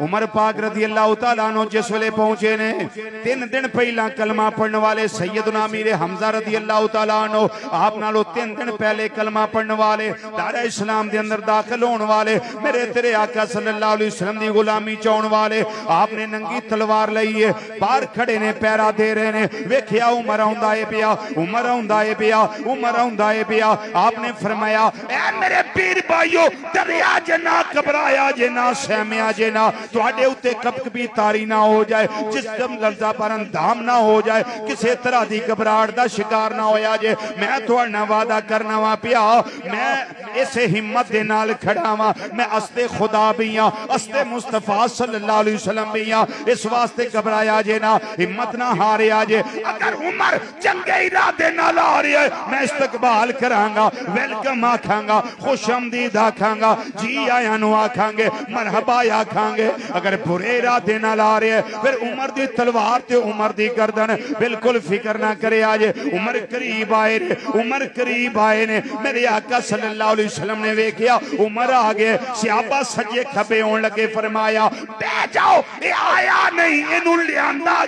उमर पाक रदी अल्लाह तआला अन्हु जिस वेले पहुंचे ने 3 दिन पहला कलमा पढ़ने वाले सैयदना अमीर हमजा रदी अल्लाह तआला अन्हु आप नालों 3 दिन पहले कलमा पढ़ने वाले दारा इस्लाम दे अंदर दाखिल होने वाले मेरे तेरे आका सल्लल्लाहु अलैहि वसल्लम दी गुलामी चाउण वाले आपने नंगी तलवार लई है, बाहर खड़े ने पैरा दे रहे ने, वेखिया उमर आउंदा है पिया, उमर आउंदा है पिया, उमर आउंदा है पिया। आपने फरमाया ऐ मेरे पीर भाइयों डरिया जे ना, घबराया जे ना, सहमिया जे ना, तुहाडे उत्ते कपकपी तारी ना हो जाए, जिसम लफ्जा पर अंधाम ना हो जाए, किसी तरह की घबराहट का शिकार ना होया जे। मैं तुहाडे नाल वादा करना वा पिया, मैं इस हिम्मत दे नाल खड़ा वा, मैं अस्ते खुदा भी हां, अस्ते मुस्तफा सल्लल्लाहु अलैहि वसल्लम भी हां, इस वास्ते घबराया जे ना, हिम्मत ना हारिया जे। अगर उमर चंगे इरादे नाल आ रही है मैं इस्तकबाल करांगा, वेलकम आखांगा, खुशआमदीद आखांगा, जी आया नु आखांगे, मरहबा आखांगे। अगर बुरे इरादे नाल आ रहे हैं फिर उमर दी तलवार ते उमर दी गर्दन, बिल्कुल फिक्र ना करे। आज उमर करीब आए ने, उमर करीब आए ने, मेरे आका सल्लल्लाहु अलैहि वसल्लम ने वेखिया उमर आ गए, सहाबा सजे खबे होने लगे, फरमाया बह जाओ, ये आया नहीं, इनू लियांदा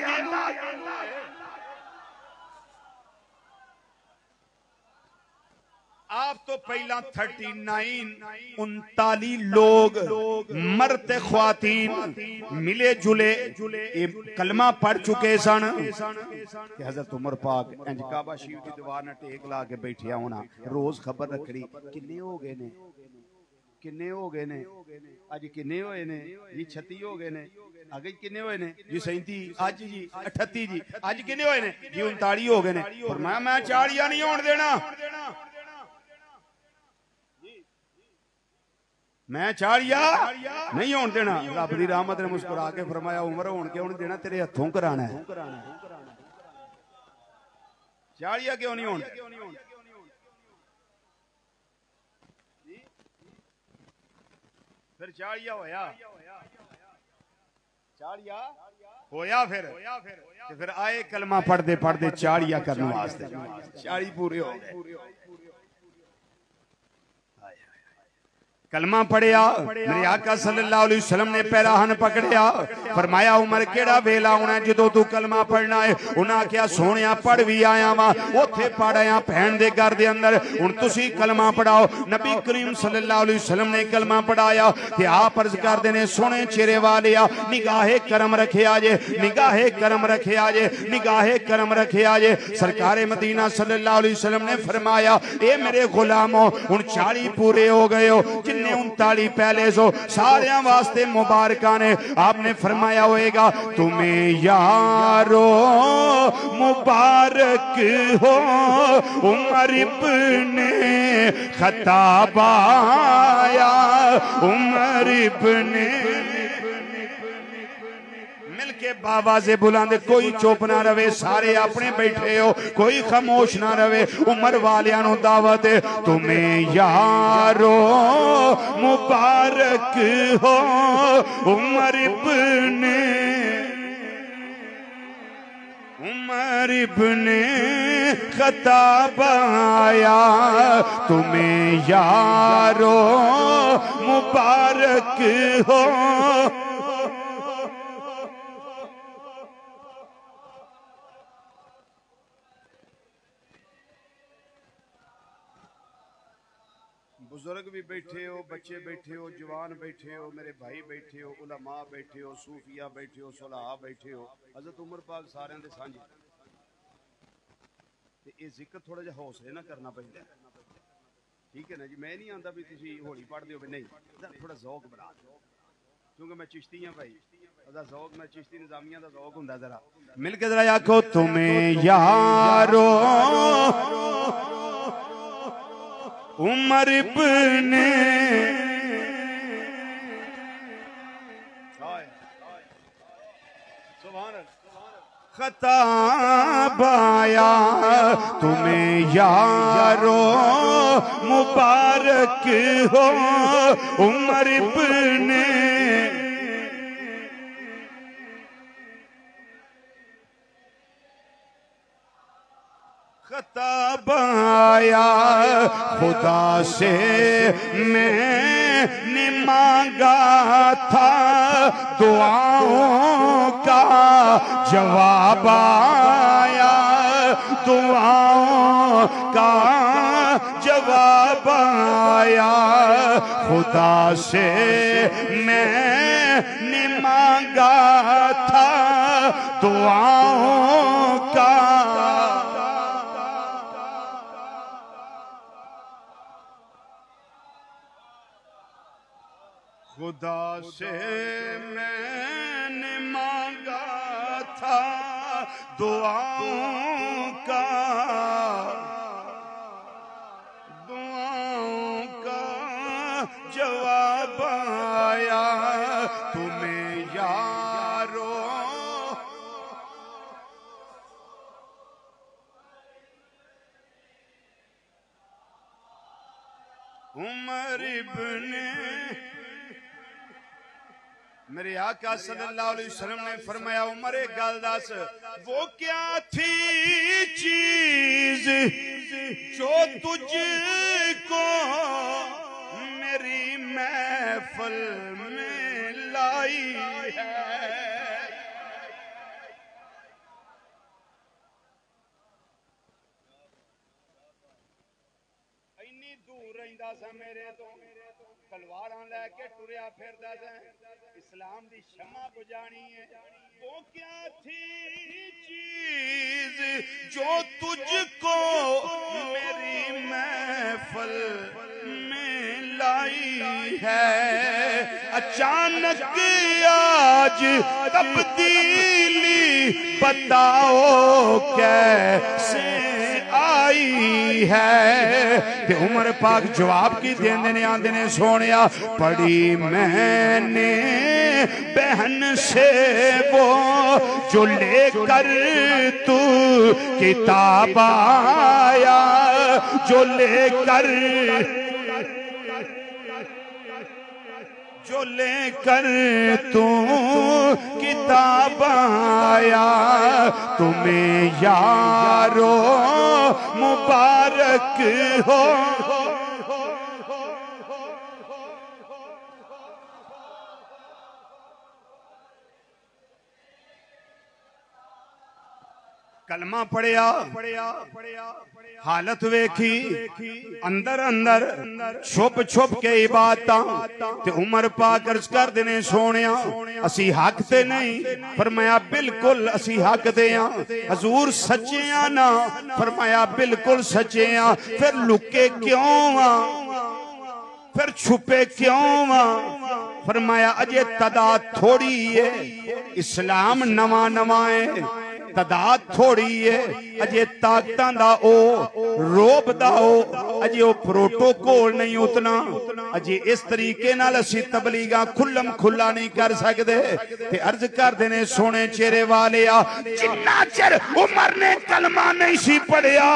आप तो पहला 39 लोग मर्द ख्वातीन मिले जुले कलमा पढ़ चुके सन कि हजरत उमर पाक इंज काबा शरीफ की दीवार ने टेक ला के बैठिया होना, रोज खबर रखनी किन्ने हो गए ने, किन्ने हो गए ने, अज किन्ने होए ने जी, 36 हो गए ने, आगे किन्ने होए ने जी, 37, आज जी 38 जी, आज किन्ने होए ने जी 39 हो गए ने। और मैं 40 नहीं होने देना, मैं 40 नहीं होने देना। रब दी रहमत ने मुस्कुरा के फरमाया उमर होन क्यों नहीं देना, तेरे हथों कराना है। 40 क्यों नहीं होने, फिर 40 होया, 40 होया, फिर आए कलमा पढ़ते पढ़ते 40 करने वास्ते, 40 पूरे हो गए। कलमा पढ़िया, मेरे आका सल्लल्लाहु अलैहि वसल्लम ने पहला हन पकड़िया, फरमाया उमर केड़ा वेला आना है जो तू कलमा पढ़ना है। उन्हें आख्या सोनिया पढ़ भी आया वा, उथे पढ़ आया भैन दे घर दे अंदर, हुण तुसी कलमा पढ़ाओ। नबी करीम सल्लल्लाहु अलैहि वसल्लम ने कलमा पढ़ाया ते आप अर्ज करदे ने सोने चेहरे वालिया निगाहे करम रखिया जे, निगाहे करम रखिया जे, निगाहे करम रखिया जे। सरकारे मदीना सल्लल्लाहु अलैहि वसल्लम ने फरमाया ए मेरे गुलामो हुण 40 पूरे हो गए हो, 39 पहले सो सारे वास्ते मुबारका ने। आपने फरमाया होएगा तुम्हें यारो मुबारक हो, उमर इब्ने खत्ताब आया, उमर इब्ने के बाबा से बुलांदे, कोई चुप ना रवे, सारे अपने बैठे हो, कोई खामोश ना रवे। उमर वालियां नु दावत है तुम्हें यारो मुबारक हो, उमर इब्ने खत्ताब आया, तुम्हें यारो मुबारक हो। बुजुर्ग भी बैठे हो, बच्चे बैठे हो, जवान बैठे हो, मेरे भाई बैठे हो, उलमा बैठे हो, सूफिया बैठे हो, सुलहा बैठे हो, हजरत उमर पाक सारे दे सांझे। ये जिक्र थोड़ा जिहा हौसले ना करना पैंदा, ठीक है ना जी। मैं नहीं आंदा भी तुसी होली पढ़दे हो, नहीं, थोड़ा ज़ौक बना, क्योंकि मैं चिश्ती हां भाई, ओदा ज़ौक मैं चिश्ती निज़ामिया दा ज़ौक हुंदा। जरा मिल के जरा आखो तुम्हें यारो उमर इब्ने खत्ताब आया तुम्हें यारो मुबारक हो उमर इब्ने खताब आया खुदा से मैंने मांगा था दुआओं का जवाब आया दुआओं का जवाब आया खुदा से मैंने मांगा था दुआओं का खुदा से मैंने मांगा था दुआओं का जवाब आया तुम्हें यारो उमर इब्ने मेरे आका सल्लल्लाहु अलैहि वसल्लम ने फरमाया उमर एक गल दस वो क्या थी चीज जो तुझको मेरी महफिल में लाई है इन्नी दूर रहिंदा सा मेरे तो तलवारां लैके टुरिया फिरदा सा इस्लाम दी शमा बुझानी है वो क्या थी चीज जो तुझको मेरी महफिल में लाई है अचानक आज तब्दीली बताओ कैसे आई है ते उमर पाक जवाब की देंदे ने आंदे ने सोनिया पढ़ी मैंने बहन से वो जो लेकर तू किताब आया जो लेकर तू किताब आया तुम्हें यारो मुबारक हो कलमा पढ़िया हालत वेखी अंदर अंदर छुप छुप के इबादत ते उमर पाक अर्ज कर देने सोनिया असी हक ते नहीं फरमाया बिल्कुल असी हक दे हजूर सच्चे आ ना फरमाया बिल्कुल सच्चे आ फिर लुके क्यों आ फिर छुपे क्यों आ फरमाया अजे तादाद थोड़ी है इस्लाम नवा नवा है तादाद थोड़ी है अजे ताकतां दा ओ रोब दा ओ अजे ओ प्रोटोकॉल नहीं उतना अजे इस तरीके नाल असी तबलीगा खुल्लम खुल्ला नहीं कर सकते ते अर्ज करदे ने सोने चेहरे वाले आ जिन्ना चिर उमर ने कलमा नहीं सी पढ़िया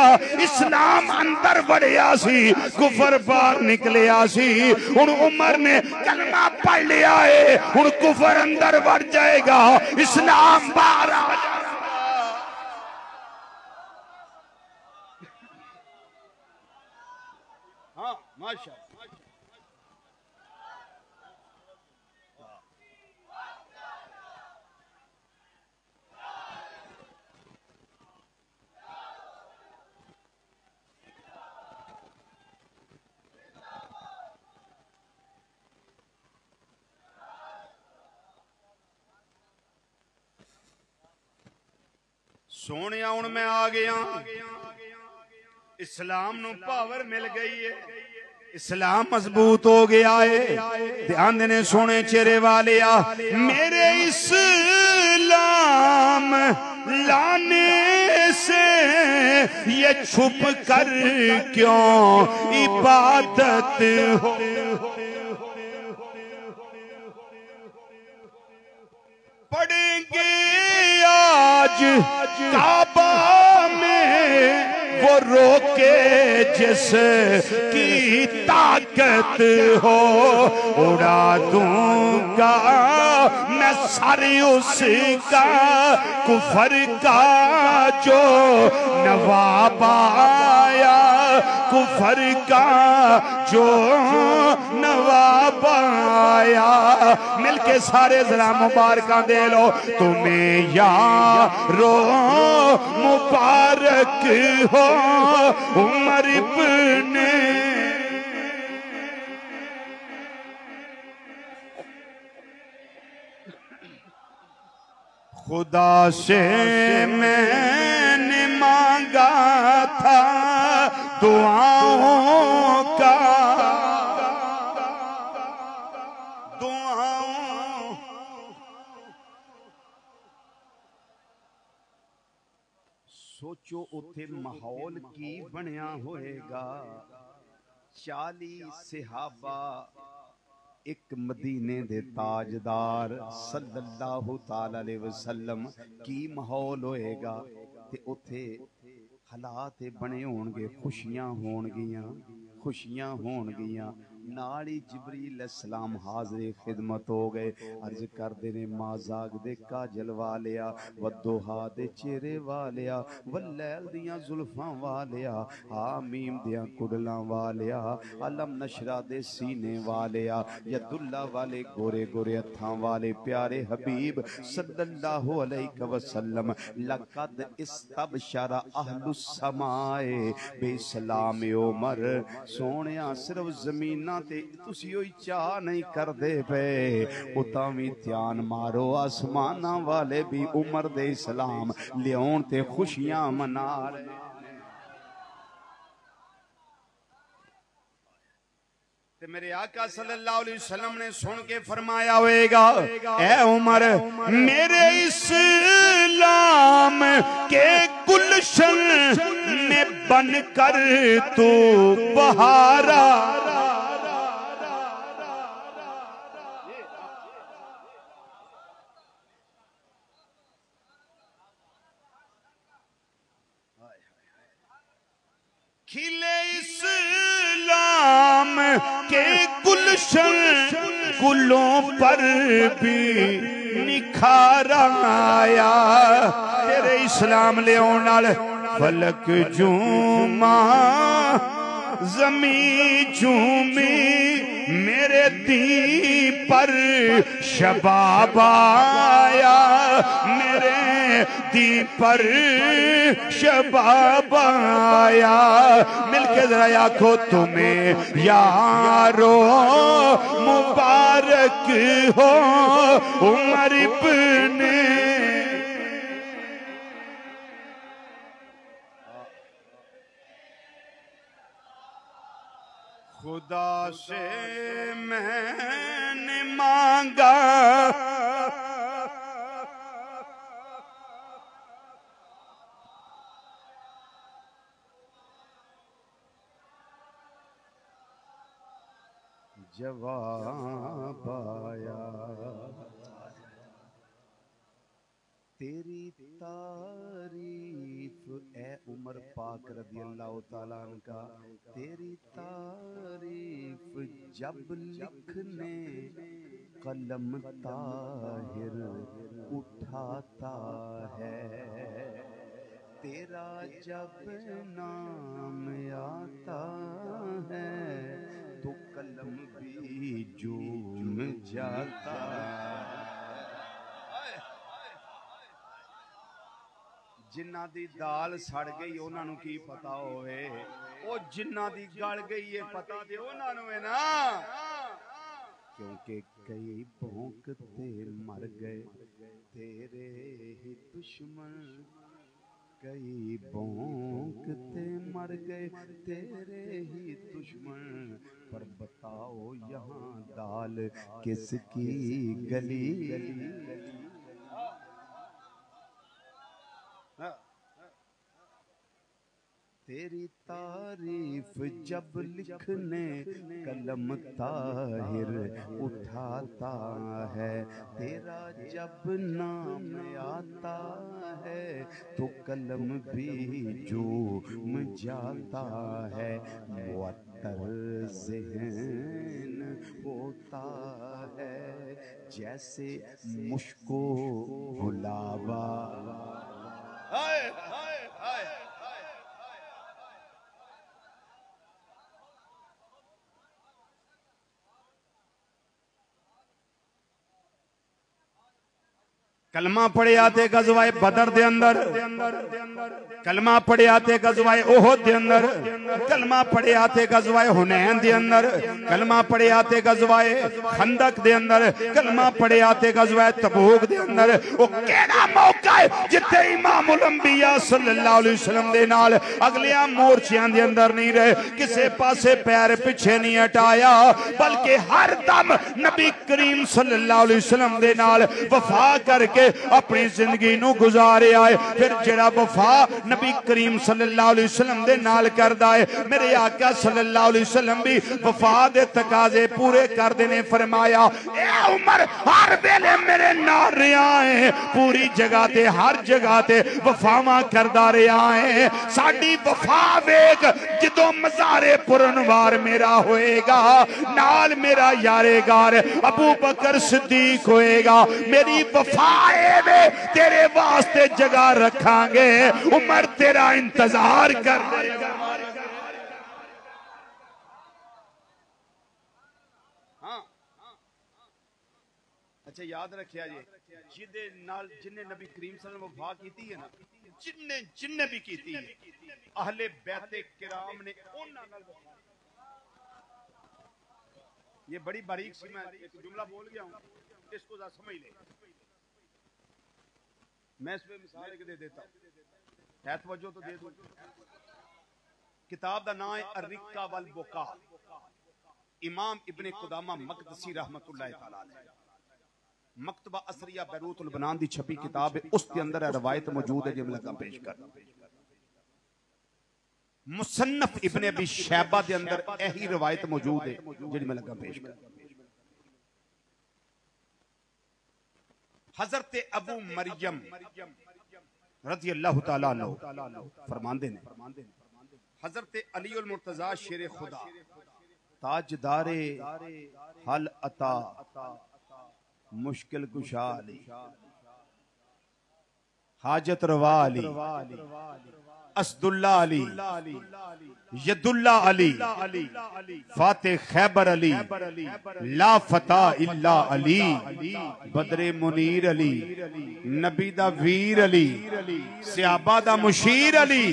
इस्लाम अंदर बढ़िया सी कुफर बाहर निकलिया सी हुण उमर ने कलमा पढ़ लिया है हुण कुफर अंदर बढ़ जाएगा इस्लाम बाहर आ जाएगा माशा सोने हुण मैं आ गया इस्लाम नूं पावर मिल गई है इस्लाम मजबूत हो गया है ध्यान देने सोने चेहरे वाले आ मेरे इस्लाम लाने से ये छुप कर क्यों इबादत हो पढ़ेंगे आज काबा वो रोके जिस की ताकत हो, उड़ा दूंगा मैं सर उसका कुफर का जो नवाब आया, कुफर का जो नवाब आया। मिलके सारे जरा मुबारक दे लो तुम्हें यारो, मुबारक हो उमर इब्ने। खुदा से मैंने मांगा था दुआओं का, दुआओं सोचो उथे माहौल की बनया होएगा। 40 सहाबा एक मदीने दे ताजदार सल्लल्लाहु ताला अलैहि वसल्लम की माहौल होएगा ते उथे हालात बने होणगे, खुशियां होणगियां, खुशियां होणगियां। नाल ही जिबरील अलैहिस्सलाम हाज़िर खिदमत हो गए। अर्ज करदे ने माज़ाग दे काजल वालिया, वद्दोहा दे चेहरे वालिया, वल्लैल दियां जुल्फां वालिया, हामीम दियां कुडलां वालिया, अलम नशरा दे सीने वालिया, यदुल्ला वाले गोरे गोरे हत्थां वाले प्यारे हबीब सल्लल्लाहु अलैहि वसल्लम। लक़द इस्तबशरा अहलुस समाए बेसलाम उमर। सोहणिया सिर्फ जमीना ते तुसी ओही चाह नहीं करदे पे, उतां भी ध्यान मारो आसमाना वाले भी उमर दे सलाम लियाउण ते खुशियां मना रहे। मेरे आका सल्लल्लाहु अलैहि वसल्लम ने सुन के फरमाया होएगा, ऐ उमर मेरे इस्लाम के गुलशन में बनकर तू बहारा। खिले इस्लाम के गुलशन, गुलों पर भी निखारा आया। तेरे इस्लाम ले नाल फलक झूमा, जमी झूमी, मेरे दी पर शबाब आया, मेरे दी पर शबाब आया। मिलके जरा आखो तुम्हें यारो मुबारक हो उमर इब्ने। खुदा से मैंने मांगा जवाब आया। तेरी तारीफ ए उमर पाक रज़ी अल्लाह तआला अन्हा, तेरी तारीफ जब लिखने कलम ताहिर उठाता है, तेरा जब नाम आता है तो कलम भी झूम जाता। जिन्ना दी दाल सड़ गई उन्हां नूं की पता होवे, ओ जिन्ना दी गल गई है पता ते उन्हां नूं है ना। क्योंकि कई भौंकते मर गए तेरे ही दुश्मन, कई भौंकते मर गए तेरे ही दुश्मन। पर बताओ यहाँ दाल किसकी गली। तेरी तारीफ जब लिखने कलम ताहिर उठाता है, तेरा जब नाम आता है तो कलम भी झूम जाता है। मुअत्तर ज़हन होता है जैसे मुश्को गुलाबा। हाय हाय हाय कलमा पढ़े आते गजवाए बदर दे अंदर, कलमा पढ़े आते गजवाए ओहद दे अंदर, कलमा पढ़े आते गजवाए हुनैन दे अंदर, कलमा पढ़े आते गजवाए खंदक दे अंदर, कलमा पढ़े आते गजवाए तबूक दे अंदर। वो केड़ा मौका है जिथे इमामुल अंबिया सल्लल्लाहु अलैहि वसल्लम दे नाल अगलियां मोर्चियां दे अंदर नहीं रहे, किसे पासे पैर पीछे नहीं हटाया, बल्कि हर दम नबी करीम सल्लल्लाहु अलैहि वसल्लम दे नाल वफा करके अपनी जिंदगी नू गुजारिया है। फिर जेड़ा वफा नबी करीम सल्लल्लाहु अलैहि वसल्लम दे नाल करदा है, मेरे आका सल्लल्लाहु अलैहि वसल्लम भी वफा दे तकाजे पूरे करदे ने। फरमाया ए उमर हर वेले मेरे नाल रहा है, पूरी जगह ते हर जगह ते वफावां करदा रहा है। साडी वफा वेख जदों मज़ारे पुरनवार मेरा होएगा, नाल मेरा यारेगार अबू बकर सिद्दीक होएगा, मेरी वफा तेरे वास्ते जगह रखांगे, उमर तेरा इंतजार कर देगा। हाँ अच्छा याद रखिया जी, जिदे नाल जिन्ने नबी करीम सल्लल्लाहु अलैहि वसल्लम वफा कीती है ना, जिन्ने भी कीती है अहले बैते किराम ने उन्हां नाल वफा। ये बड़ी बारीक सी मैं एक जुमला बोल गया हूं, इसको जरा समझ ले। मैं इस पे मिसाल एक दे देता है, तवज्जो तो दे दूं। किताब का नाम है अर्रिका वल बुका, इमाम इब्ने कुदामा मकदसी रहमतुल्लाह तआला अलैह, मकतबा असरिया बैरूतुल बनान दी छपी किताब है, उसके अंदर रवायत मौजूद है जिमला का पेश कर। मुसन्नफ इब्ने अबी शैबा दे अंदर यही रवायत मौजूद है जिहड़ी मैं लगा पेश कर। हजरत अबू मरियम रज़ी अल्लाह तआला अन्हु फरमांदे ने, हजरत अली उल मुर्तजा शेर खुदा ताजदारे हल अता मुश्किल कुशा अली हाजत रवा अली असदुल्ला अली यदुल्ला अली फाते खैबर अली ला फता इल्ला अली बदरे मुनीर अली नबी दा वीर अली सहाबा दा मुशीर अली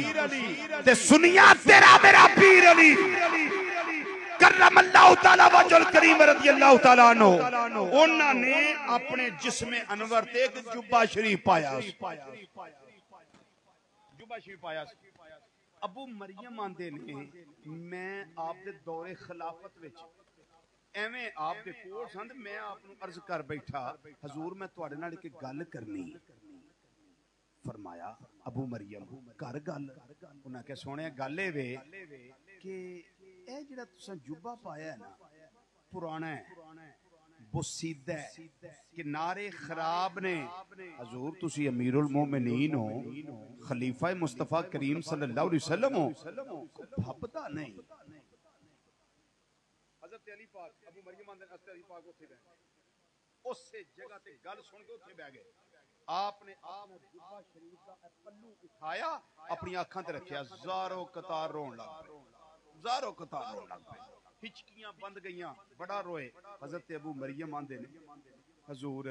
ते सुनिया तेरा मेरा पीर अली करमल्लाहु तआला वजहुल करीम रज़ियल्लाहु तआला अन्हु। उन्हां ने अपने जिस्म अनवर ते एक जुब्बा शरीफ पाया, जुब्बा शरीफ पाया। अबू मरियम आंदे ने मैं आप दे दौरे खिलाफत विच एवें आप दे कोल संद मैं आप नूं अर्ज कर बैठा, हजूर मैं तुहाडे नाल इक गल करनी। फरमाया अबू मरियम कर गल। उन्हां कहा सोहणिया गल ए वे कि ए जिहड़ा तुसां जुब्बा पाया है ना पुराना है, बुसीदा है, किनारे खराब ने। हजूर तुसी अमीरुल मोमिनीन हो, खलीफा मुस्तफा करीम सल्लल्लाहु अलैहि वसल्लम हो, फबदा नहीं। हजरत अली पाक अबू मरियम अंदर हजरत अली पाक उठे बैठे, उस जगह ते गल सुन के उठे बैठ गए। आपने जुब्बा शरीफ का पल्लू उठाया, अपनी आंखां ते रखिया, ज़ारो कतार रोन लग पे, ज़ारो कतार रोन लग पे, हिचकियां बंद गईयां, बड़ा रोए। हजरत अबू मरियम आंदे ने हजूर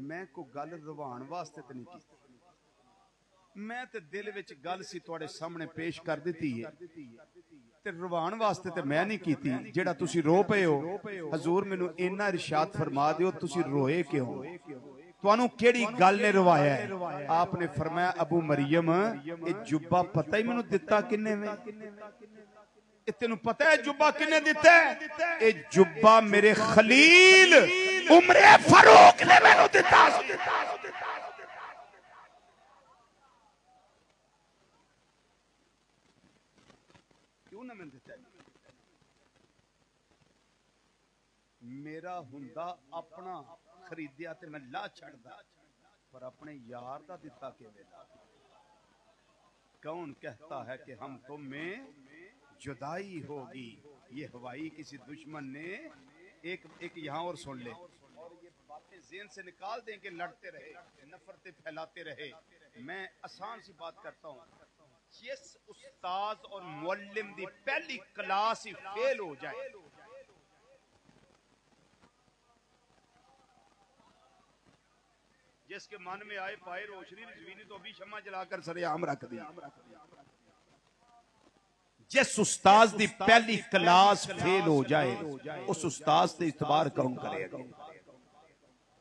मैं को गल रवान वास्ते ते नहीं की, मैं ते दिल विच गल सी तुहाडे सामने पेश कर दिती है ते रवान वास्ते ते मैं नहीं कीती। जेड़ा तुसी रो पे हो हजूर मैनू इन्ना इरशाद फरमा दियो, तुसी रोए क्यों, तुहानू केड़ी गल ने रवाया है? आपने फरमाया अबू मरियम ये जुब्बा पता ही मैनू दिता किन्ने वे, तेनू पता है जुब्बा किन्ने दिता है? ये जुब्बा मेरे खलील उमरे फारूक ने मैनू दिता। मेरा हुंदा अपना खरीदिया ते मैं ला छड़दा, पर अपने यार दा दिता किवें ला? कौन कहता है कि हम तुम में जुदाई होगी? ये हवाई किसी दुश्मन ने एक यहाँ और सुन ले, और ये बातें ज़हन से निकाल दें कि लड़ते रहे, नफरतें फैलाते रहे। मैं आसान सी बात करता हूँ, जिस उस्ताद और मुअल्लिम दी पहली क्लास ही फेल हो जाए, जिसके मन में आए पाए रोशनी रिजवीनी तो अभी शम्मा जलाकर सरेआम रख दी। जिस उस्ताद दी पहली क्लास फेल हो जाए, उस उस्ताद से इतबार कौन करेगा?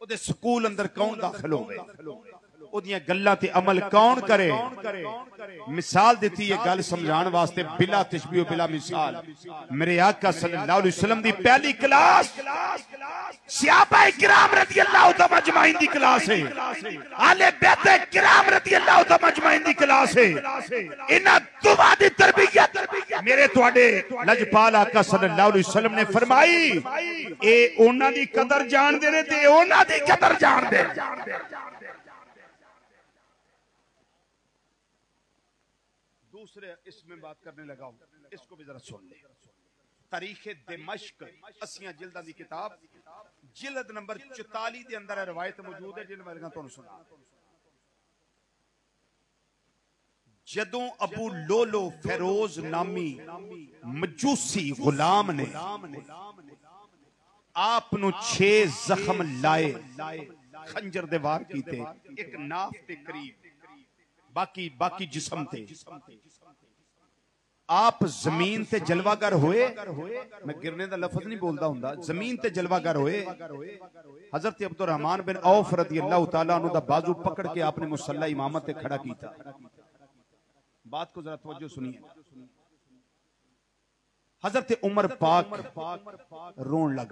उहदे स्कूल अंदर कौन दाखिल होवे? उहदियां गल्लां ते अमल कौन करे? मिसाल दी है गल समझाने वास्ते बिला तशबीह बिला मिसाल। मेरे आका सल्लल्लाहु अलैहि वसल्लम दी पहली क्लास सहाबाए किराम रज़ियल्लाहु तआला अजमाइन दी क्लास है, आले बैत किराम रज़ियल्लाहु तआला अजमाइन दी क्लास है। इन्हां दुआ दी तरबियत मेरे तुहाडे लजपाल आका सल्लल्लाहु अलैहि वसल्लम ने फरमाई, ए उन्हां दी कदर जानदे ने ते उन्हां दी कदर जानदे। दूसरे इसमें बात करने लगा हूं, इसको भी जरा सुन ले। तारीखे दिमश्क 80 जिल्दां दी किताब, जिल्द नंबर 44 दे अंदर रवायत मौजूद है, जिन्हें मैं तुहानू सुना। जदों अबू लोलो फेरोज नामी मजूसी गुलाम ने आप नु 6 जख्म लाए, खंजर दे वार कीते, एक नाफ दे करीब, बाकी जिस्म थे। आप जमीन ते जलवागर होए, मैं गिरने का लफ्ज नहीं बोलता हुंदा, जमीन ते जलवागर होए। हजरत अब्दुल रहमान बिन औफ रज़ियल्लाहु तआला अन्हु दा बाजू पकड़ के आपने मुसल्ला इमामत ते खड़ा कीता। बात को जरा तवज्जो सुनिए। हजरत उमर पाक रोन लग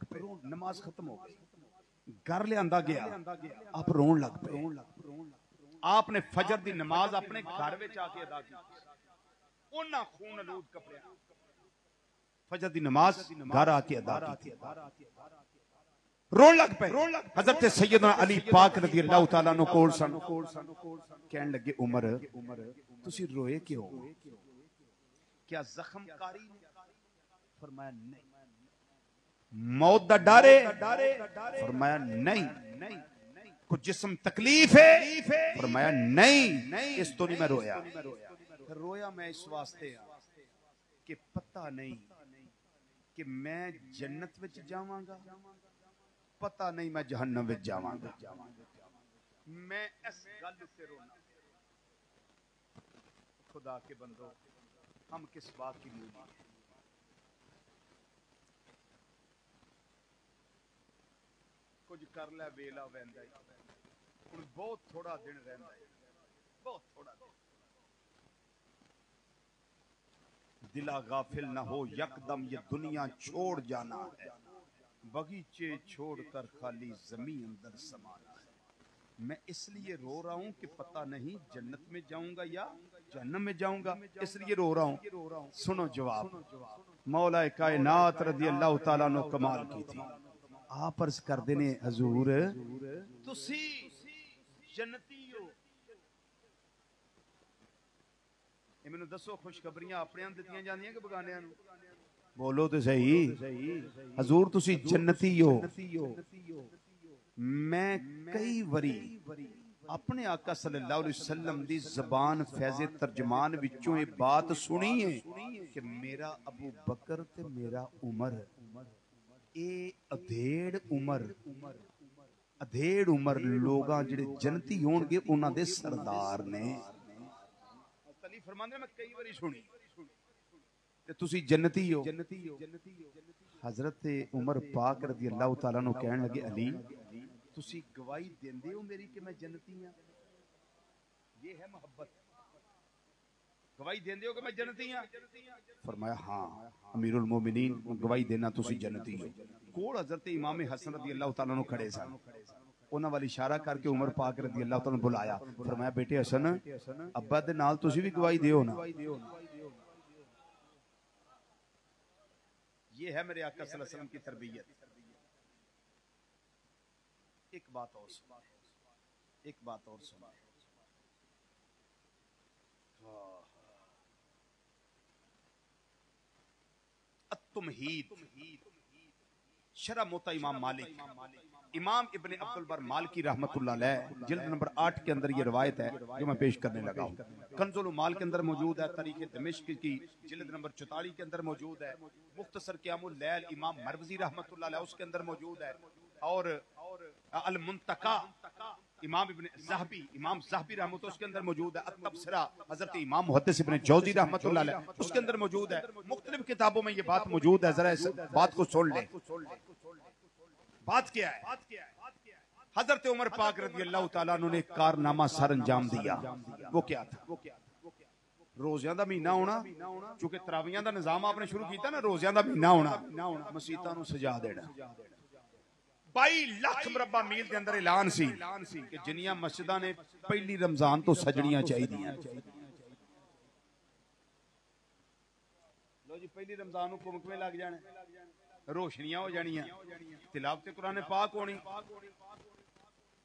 पे, नमाज खत्म हो गई, घर ले आंदा गया, आप रोन लग पे। आपने फजर दी नमाज अपने घर में आके अदा की, उन्ना खून आलूद कपड़े फजर दी नमाज घर आके अदा की, रोन लग पे। हजरत सैयदना अली पाक रज़ियल्लाहु तआला अन्हु कोल सन, कहने लगे उमर तुसी रोए क्यों? क्या जख्मकारी? फरमाया नहीं। मौत दा डरे? फरमाया नहीं। कुछ जिस्म तकलीफ है? फरमाया नहीं। इस तो नहीं मैं रोया। रोया मैं इस वास्ते कि पता नहीं कि मैं जन्नत विच जावांगा, पता नहीं मैं जहन्नम विच जावांगा। मैं इस गल से रोना। खुदा के बंदो, हम किस बात की मूली? कुछ कर लै वेला वैंदा, हुण बहुत थोड़ा दिन रहिंदा है, बहुत थोड़ा दिन। दिला गाफिल ना हो, यकदम ये दुनिया छोड़ जाना है, बगीचे छोड़कर खाली जमीन अंदर समाना है। मैं इसलिए रो रहा हूं कि पता नहीं जन्नत में जाऊंगा या जहन्नम में जाऊंगा, इसलिए रो रहा हूं। सुनो जवाब। मौला कायनात रज़ियल्लाहु तआला अन्हु कमाल की थी। आप अर्ज करते ने हजूर तुसी जन्नती हो, मैनू दसो खुशखबरियां अपने दित्तियां जांदियां कि बगानियां नूं? बोलो तो सही। हजूर तुसी जन्नती हो। मैं कई वरी अपने आका सल्लल्लाहु अलैहि वसल्लम दी ज़बान फैज़े तर्जमान विचों ये बात सुनी है कि मेरा अबू बकर ते मेरा उमर, ए अधेड़ उमर लोगां जिहड़े जन्नती होणगे उन्हां दे सरदार ने। तली फरमांदे मैं कई बारी सुनी ते तुसी जन्नती हो। हजरत उमर पाक रज़ियल्लाहु तआला अन्हु कहण लगे अली तुसी गवाही देंदे हो मेरी कि मैं जन्नती हां? ये है मोहब्बत। गवाही देंदे हो कि मैं जन्नती हां? फरमाया हां अमीरुल मोमिनीन, गवाही देना तुसी जन्नती हो। कोल हजरत इमाम हसन रज़ियल्लाहु तआला अन्हु खड़े सन, उन्हां वाल इशारा करके उमर पाक रज़ियल्लाहु तआला बुलाया। फरमाया बेटे हसन, अब्बा दे नाल तुसी भी गवाही दियो ना। ये है मेरे आका सल्लल्लाहु अलैहि वसल्लम की तरबियत। एक बात और सुना, एक बात और सुना, शरा मोता इमाम मालिक, इमाम इब्ने अब्दुल बर मालिकी रहमतुल्लाह अलैह जिल्द नंबर 8 के अंदर ये रवायत है जो मैं पेश करने लगा हूँ। कंजुल माल के अंदर मौजूद है, तारीख दमिश्क की जिल्द नंबर 44 के अंदर मौजूद है, मुख्तसर क़ियामुल लैल इमाम मरवज़ी रहमतुल्लाह अलैह उसके अंदर मौजूद है, और अल मुंतका इमाम ज़हबी रहमतुल्लाह उसके अंदर मौजूद है, अत-तबसरा हज़रत इमाम मुहद्दिस इब्ने जौज़ी रहमतुल्लाह अलैह उसके अंदर मौजूद है। मुख्तलिफ किताबों में ये बात मौजूद है, जरा इस बात को सुन ले। बात क्या है? हजरत उमर पाक रज़ी अल्लाह तआला अन्हु ने एक कारनामा सर अंजाम दिया। वो क्या था? रोज़ियां दा महीना होना, चूंकि तरावियां दा निजाम आपने शुरू किया ना, रोज़ियां दा महीना होना, मसीतां नूं सजा देना। 22 लाख मुरब्बा मील के अंदर ऐलान सी कि जिन्नियां मस्जिदां ने पहली रमजान तो सजनियां चाहिए। लो जी, पहली रमजान नूं कुमकमे लग जाने, रोशनियां हो जानियां, तिलावत कुरान पाक होनी।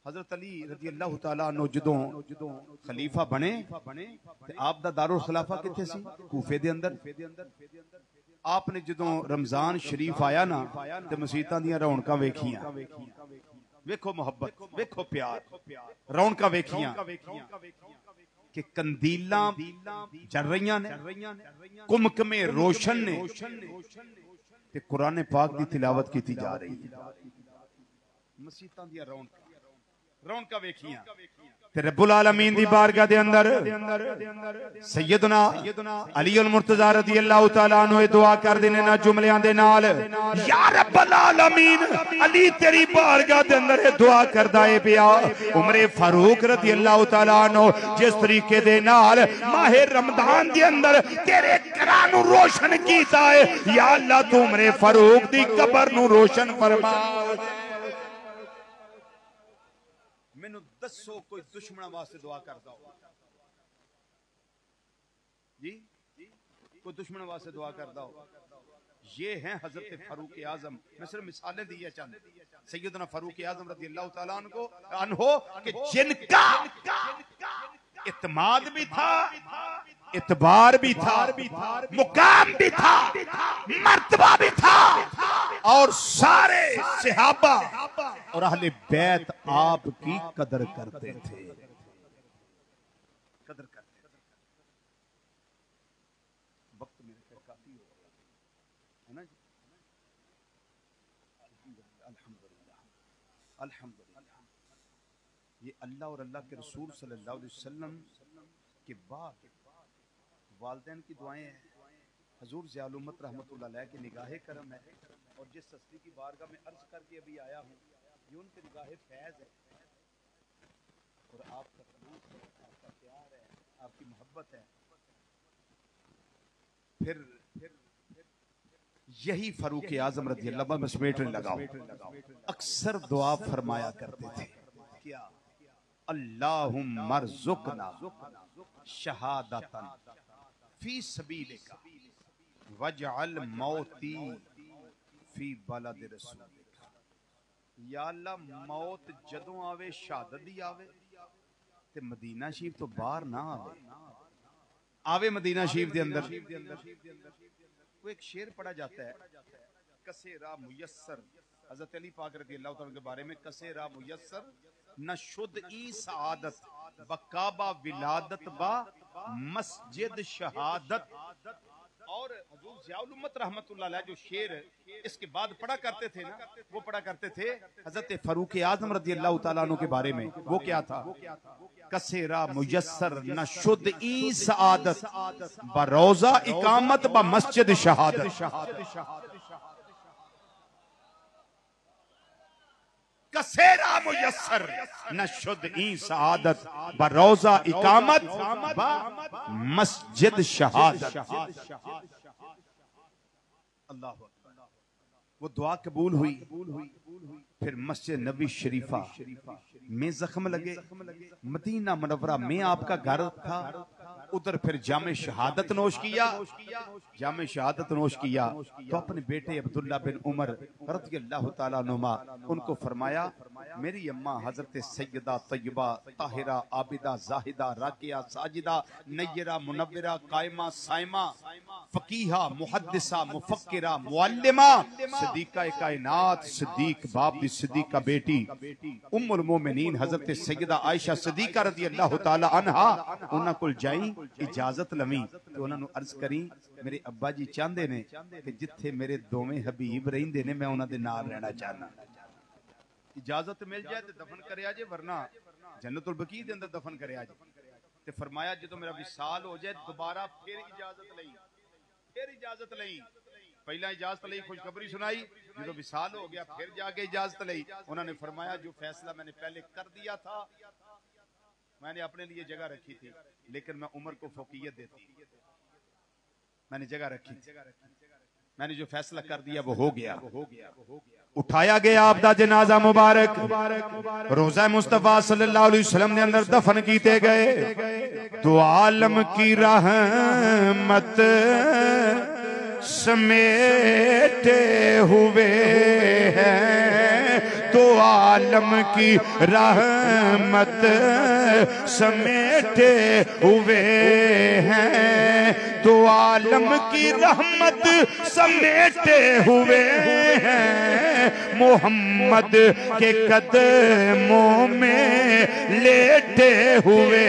हजरत अली रज़ी अल्लाह तआला अन्हु जदों खलीफा बने ते आप दा दारुल खिलाफा किथे सी? कूफे दे अंदर। आपने जदों रमजान शरीफ आया ना ते मसीतां दियां रौनकां वेखियां, वेखो मोहब्बत, वेखो प्यार, रौनकां वेखियां कि कंदीलां जल रहीयां ने, कुमकमे रोशन ने ते कुरान पाक की तिलावत की जा रही है। मसीतां दियां रौनकां वेखियां ते रब्बुल आलमीन दी बारगाह दे अंदर सैयदना अली अल मुर्तजा रज़ी अल्लाह तआला अन्हु दुआ कर देने ना जुमलियां दे नाल, या रब्बुल आलमीन अली तेरी बारगाह दे अंदर दुआ करदा है पिया, उमरे फारूक रज़ी अल्लाह तआला अन्हु जिस तरीके दे नाल माहे रमजान दे अंदर तेरे घरां नूं रोशन कीता है, या अल्लाह तू उमरे फारूक दी कब्र नूं रोशन फरमा। मैनू दसो कोई दुश्मन वास्ते दुआ करदा हो जी? कोई दुश्मन वास्ते दुआ करदा हो? ये हैं हजरत फारूक आजम। मैं सिर्फ मिसालें दी है चंद। सैयदना फारूक आजम रज़ी अल्लाह तआला अन्हो कि जिनका इत्माद भी था, इतबार भी था, मुकाम भी था, मर्तबा भी था, और सारे सहाबा और अहले बैत आपकी कदर करते थे, कदर करते थे। वक्त मेरे पे काफी हो गया है ना जी? अल्हम्दुलिल्लाह, अल्हम्दुलिल्लाह। ये अल्लाह और अल्लाह के रसूल सल्लल्लाहु अलैहि वसल्लम के बाद वालिदैन की दुआएं हैं, हजूर ज़ियाउल उम्मत रहमतुल्लाह अलैह की निगाहे करम है, और जिस हस्ती की बारगाह में अर्ज करके अभी आया हूँ ये उनकी निगाहे फैज है, और आपका सलूक है, आपका प्यार है, आपकी मोहब्बत है। फिर यही फारूक आजम रज़ी अल्लाह में समेटने लगाओ, अक्सर दुआ फरमाया करते थे, क्या? अल्लाहुम्मा रज़ुक़ना शहादतन फी सबीलिका वजअल मौती फी बलद रसूलिका। या अल्लाह मौत जदों आवे, शहादत दी आवे ते मदीना शरीफ तो बाहर ना आवे मदीना शरीफ दे अंदर। वो एक शेर पढ़ा जाता है, कसेरा मुयस्सर, हजरत अली पाक रज़ी अल्लाह तआला के बारे में, कसेरा मुयस्सर न शुद्ध ई सआदत बकाबा विलादत बा मस्जिद शहादत। और हजूर ज़ियाउल उम्मत रहमतुल्लाह अलैह जो शेर इसके बाद पढ़ा करते थे ना, वो पढ़ा करते थे हजरत फारूक आजम रज़ी अल्लाह तआला अन्हु के बारे में। वो क्या था? कसेरा मुयस्सर न शुद्ध ई सआदत बरोजा इकामत ब मस्जिद शहादत। कसेरा मुयस्सर न शुद्ध ई सआदत बरोजा इकामत मस्जिद शहादत। अल्लाह वो दुआ कबूल हुई। फिर मस्जिद नबी शरीफा में जख्म लगे, मदीना मुनव्वरा में आपका घर था, उधर फिर जामे शहादत नोश किया, जामे शहादत नोश किया तो अपने बेटे अब्दुल्ला बिन उमर रज़ियल्लाहु ताला अन्हुमा उनको फरमाया, मेरी अम्मा हजरत सैयदा तय्यबा ताहिरा आबिदा जाहिदा राकिया साजिदा नय्यरा मुनव्विरा कायमा साइमा फकीहा मुहद्दिसा मुफक्किरा मुअल्लिमा सिद्दीका कायनात सिद्दीक बाप दी सिद्दीका बेटी उम्मुल मोमिनीन हजरत सैयदा आयशा सिद्दीका रज़ियल्लाहु ताला अन्हा उन्हां कोल जाई इजाजत लवी ते उन्हां नु अर्ज करी, मेरे अब्बा जी चाहते ने कि जिथे मेरे दोवें हबीब रहिंदे ने मैं उन्हां दे नाल रहना चाहना, इजाजत मिल जाए तो दफन करे जे, वरना जन्नतुल बकी दे अंदर दफन करे जे। ते फरमाया जो मेरा विसाल हो जाए दोबारा फिर इजाजत लई, पहला इजाजत लई खुशखबरी सुनाई, जो विसाल हो गया फिर जाके इजाजत लई। उन्होंने फरमाया जो फैसला मैंने पहले कर दिया था, मैंने अपने लिए जगह रखी थी, लेकिन मैं उमर को फौकियत देती, मैंने जगह रखी, मैंने जो फैसला कर दिया वो हो गया। उठाया गया आपदा जनाजा मुबारक रोज़ा मुस्तफा सल्लल्लाहु अलैहि वसल्लम ने अंदर दफन कीते गए। तो आलम की रहमत समेटे हुए हैं, तो आलम की रहमत समेटे हुए हैं, तो आलम की रहमत समेटे हुए हैं, मोहम्मद के कदमों में लेटे हुए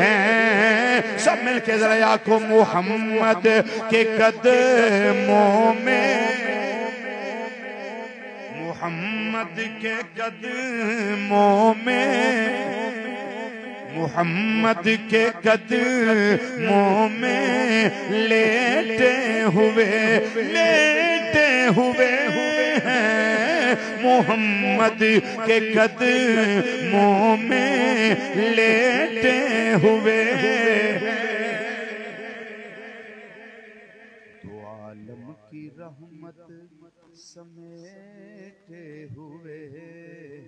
हैं। सब मिलके जरा आखो मोहम्मद के कदमों में, मोहम्मद के कदमों में, मोहम्मद के कदमों में लेटे हुए हैं, मोहम्मद के कदमों में लेटे हुए हैं। तो आलम की रहमत समेटे हुए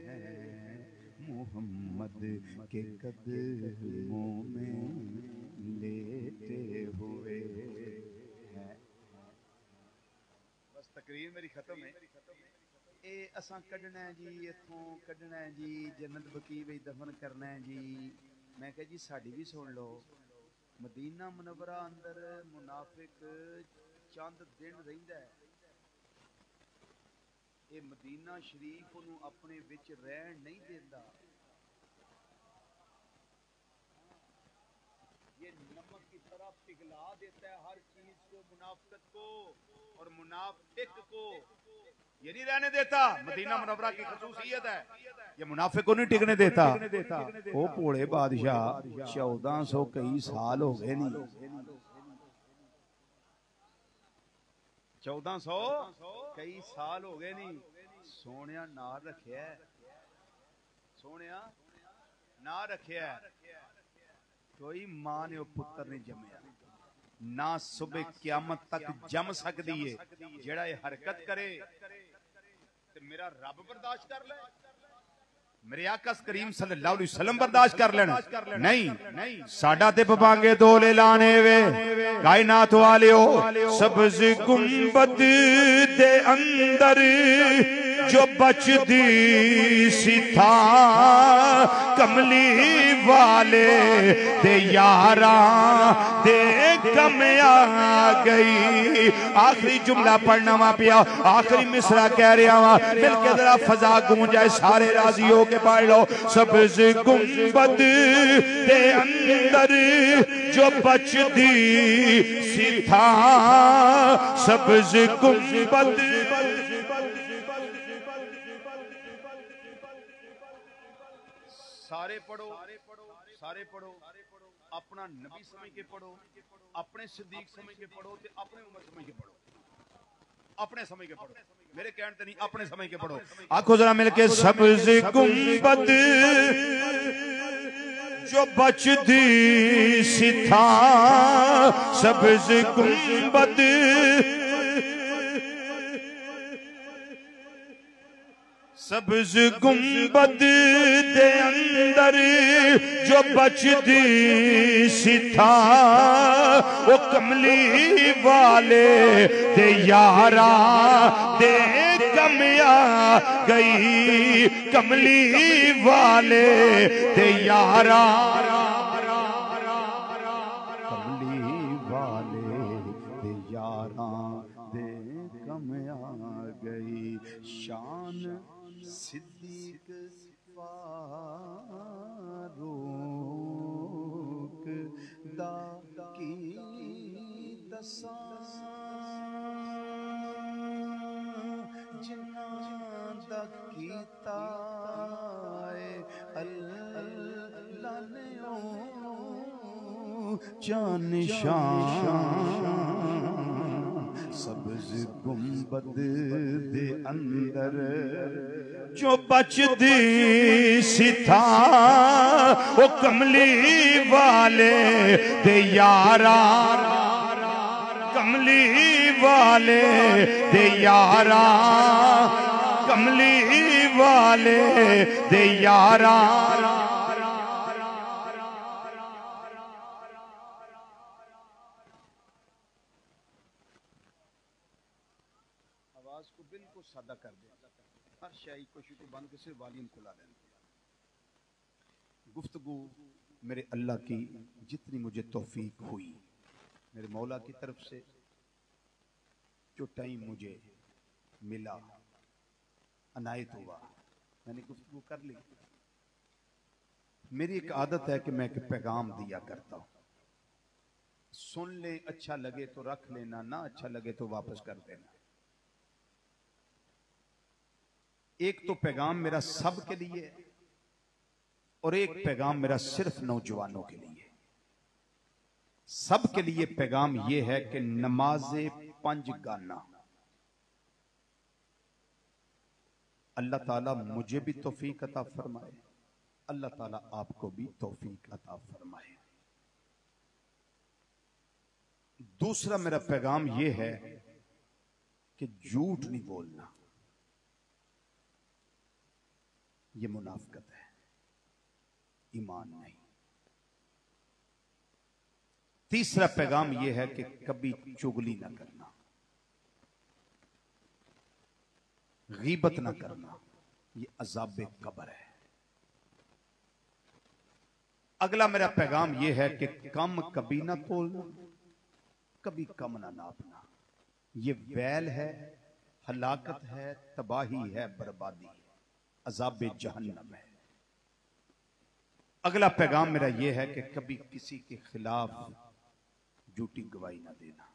हैं, मोहम्मद के कदमों में लेटे हुए हैं। बस तकरीर मेरी खत्म है। ए असां कढ़ना है जी, इथों कढ़ना है जी, जन्नत बकी विच दफन करना है जी। मैं कहा जी साड़ी भी सुन लो, मदीना मुनव्वरा अंदर मुनाफिक चंद दिन रहिंदा है, ये मदीना शरीफ नूं अपने विच रहन नहीं देता। ये नमक की तरह पिघला देता है हर चीज को, मुनाफिक को और मुनाफिक को ये नहीं रहने देता। मदीना मुनव्वरा की खसूसियत है, ये मुनाफिक को नहीं टिकने देता। ओ भोले बादशाह 1400 कई साल हो गए नहीं, 1400 कई साल हो गए नहीं। सोनिया ना रखिया, सोनिया ना रखिया, कोई मां ने पुत्र नहीं जमया, ना सुबह क़यामत तक जम सकती है। जेड़ा ये हरकत करे ते मेरा रब बर्दाश्त कर ले, मेरे आका करीम सल्लल्लाहु अलैहि वसल्लम बर्दाश्त कर लेना नहीं। साडा ते पवांगे दोले लाने वे कायनात वालियो, सब्ज़ गुंबद दे अंदर जो बचदी सी था, कमली वाले दे यारा दे कम आ गई। आखिरी जुमला पढ़ना वा पिया, आखिरी मिसरा कह रहा वा, मिलके जरा फजा गूंजाए, सारे राजी हो के पढ़ लो। सब्ज़ गुंबद दे अंदर जो बचदी सी था, सब्ज़ गुंबद सारे पढ़ो, सारे पढ़ो, अपना नबी समझ के पढ़ो, अपने सिद्दीक समझ के पढ़ो, ते अपने उमर समझ के पढ़ो, अपने समझ के पढ़ो, मेरे कहने नहीं, अपने समझ के पढ़ो। आखो जरा मिलके सब्ज़ गुंबद जो बचदी सी था, सब्ज़ गुंबद सब्ज गुंबद दे अंदर जो बचदी सी था वो कमली वाले दे यारा दे कमिया गई, कमली वाले दे यारा कमली वाले दे यारा दे कमिया गई। शान सिद्दीक फारूक दा की दसा जिन्हां दा कीता अल्लाह ने जान शान। सब्ज गुंबद दे अंदर जो बचदी सी था वो कमली वाले दे यारा, कमली वाले दे यारा, कमली वाले दे यारा। आवाज को बिल्कुल सादा कर दे, हर शायरी कोशिश को बंद के सिर्फ वॉल्यूम खुला लेना। गुफ्तगू मेरे अल्लाह की जितनी मुझे तौफीक हुई मेरे मौला की तरफ से, जो टाइम मुझे मिला अनायत हुआ, मैंने गुफ्तगू कर ली। मेरी एक आदत है कि मैं एक पैगाम दिया करता हूं, सुन ले अच्छा लगे तो रख लेना, ना अच्छा लगे तो वापस कर देना। एक तो पैगाम मेरा सब के लिए और एक पैगाम मेरा सिर्फ नौजवानों के लिए। सब के लिए पैगाम यह है कि नमाज़े पंज गाना अल्लाह ताला मुझे भी तौफीक अता फरमाए, अल्लाह ताला आपको भी तौफीक अता फरमाए। दूसरा मेरा पैगाम यह है कि झूठ नहीं बोलना, यह मुनाफिकत है, ईमान नहीं। तीसरा पैगाम यह है कि कभी चुगली ना करना, गीबत ना करना, यह अज़ाबे कब्र है। अगला मेरा पैगाम यह है कि कम कभी ना तोलना, कभी कम ना नापना, यह वैल है, हलाकत है, तबाही है, बर्बादी है, अज़ाबे जहन्नम है। अगला पैगाम मेरा यह है कि कभी किसी के खिलाफ झूठी गवाही ना देना।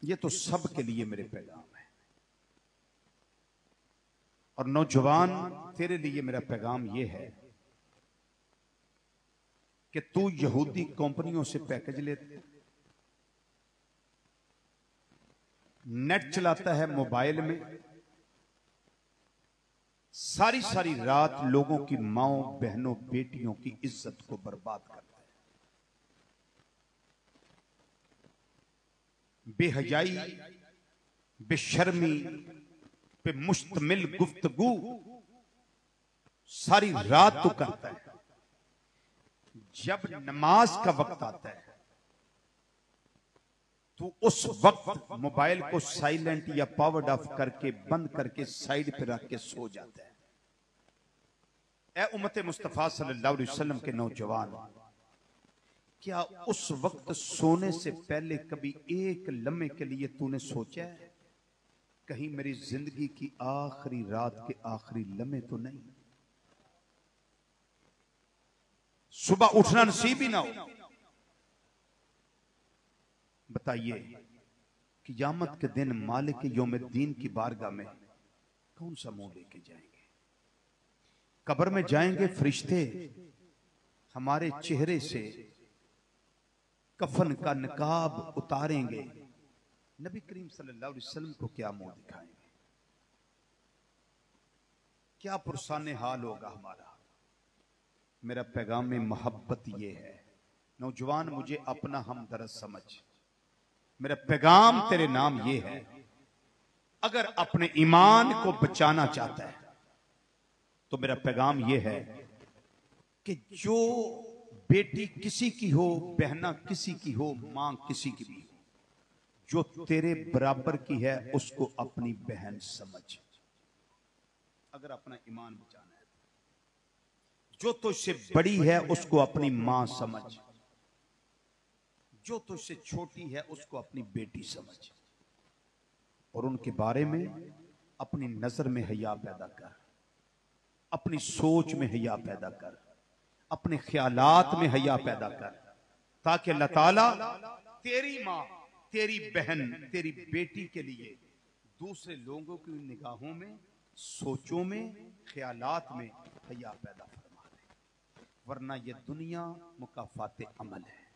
यह तो सब के लिए मेरे पैगाम है। और नौजवान तेरे लिए मेरा पैगाम यह है कि तू यहूदी कंपनियों से पैकेज लेते, नेट चलाता है मोबाइल में, सारी सारी रात लोगों की माओ बहनों बेटियों की इज्जत को बर्बाद करता है, बेहयाई बेशर्मी पे मुश्तमिल गुफ्तगू सारी रात तो करता है। जब नमाज का वक्त आता है तो उस वक्त मोबाइल को साइलेंट या पावर ऑफ करके बंद करके साइड पे रख के सो जाता है। ए उम्मत मुस्तफा सल्लल्लाहु अलैहि वसल्लम के नौजवान, क्या उस वक्त सोने से पहले कभी एक लम्हे के लिए तूने सोचा है कहीं मेरी जिंदगी की आखिरी रात के आखिरी लम्हे तो नहीं? सुबह उठना नसीब ही ना हो, बताइए क़यामत के दिन मालिक यौमुद्दीन की बारगाह में कौन सा मुंह लेके जाएंगे? कब्र में जाएंगे फरिश्ते हमारे चेहरे से कफन का नकाब उतारेंगे, नबी करीम सल्लल्लाहु अलैहि वसल्लम को क्या मुंह दिखाएंगे? क्या पुरसाने हाल होगा हमारा। मेरा पैगाम में मोहब्बत ये है, नौजवान मुझे अपना हमदर्द समझ, मेरा पैगाम तेरे नाम ये है अगर अपने ईमान को बचाना चाहता है तो मेरा पैगाम यह है कि जो बेटी किसी की हो, बहना किसी की हो, मां किसी की भी हो, जो तेरे बराबर की है उसको अपनी बहन समझ। अगर अपना ईमान बचाना है, जो तुझसे बड़ी है उसको अपनी मां समझ, जो तुझसे छोटी है उसको अपनी बेटी समझ, और उनके बारे में अपनी नजर में हया पैदा कर, अपनी सोच में हया पैदा कर, अपने ख्यालात में हया पैदा कर, ताकि अल्लाह ताला तेरी मां, तेरी बहन, तेरी बेटी के लिए दूसरे लोगों की निगाहों में, सोचों में, ख्यालात में हया पैदा फरमा दे। वरना यह दुनिया मुकाफाते अमल है।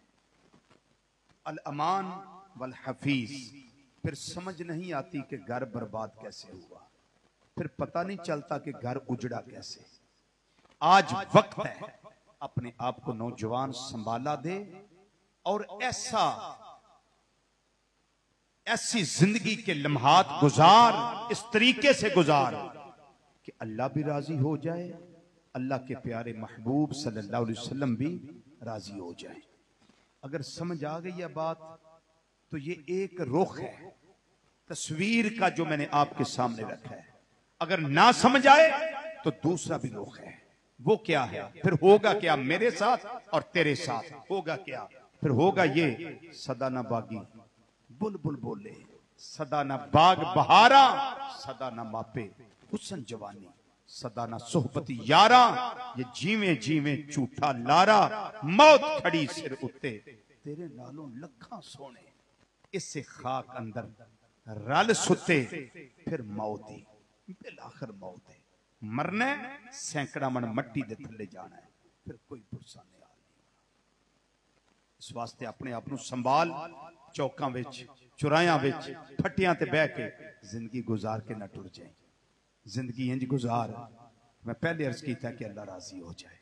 अल अमान वल हफीज। फिर समझ नहीं आती कि घर बर्बाद कैसे हुआ, फिर पता नहीं चलता कि घर उजड़ा कैसे। आज वक्त है अपने आप को नौजवान संभाला दे और ऐसी जिंदगी के लम्हात गुजार, इस तरीके से गुजार कि अल्लाह भी राजी हो जाए, अल्लाह के प्यारे महबूब सल्लल्लाहु अलैहि वसल्लम भी राजी हो जाए। अगर समझ आ गई यह बात तो ये एक रुख है तस्वीर का जो मैंने आपके सामने रखा है। अगर ना समझ आए तो दूसरा भी रुख है। वो क्या है? फिर होगा क्या मेरे साथ और तेरे साथ? होगा क्या? फिर होगा ये, सदा ना बागी बुलबुल बोले, सदा ना बाग बहारा, सदा ना मापे हुस्न जवानी, सदा ना सोहबती यारा, ये जीवे जीवे झूठा लारा, मौत खड़ी सिर उत्ते तेरे नालों लखा सोने, इससे खाक अंदर रल सुते फिर मौत ही, बिल आखिर मौत है। मरना सैकड़ा मन मट्टी दे थले जाना है, फिर कोई पुरसा नहीं आ। इस वास्ते अपने आप को संभाल, चौकां विच, चुरायां विच, फट्टियां ते बह के जिंदगी गुजार के न टुर जाए। जिंदगी इंज गुजार, मैं पहले अर्ज किया कि अल्लाह राजी हो जाए,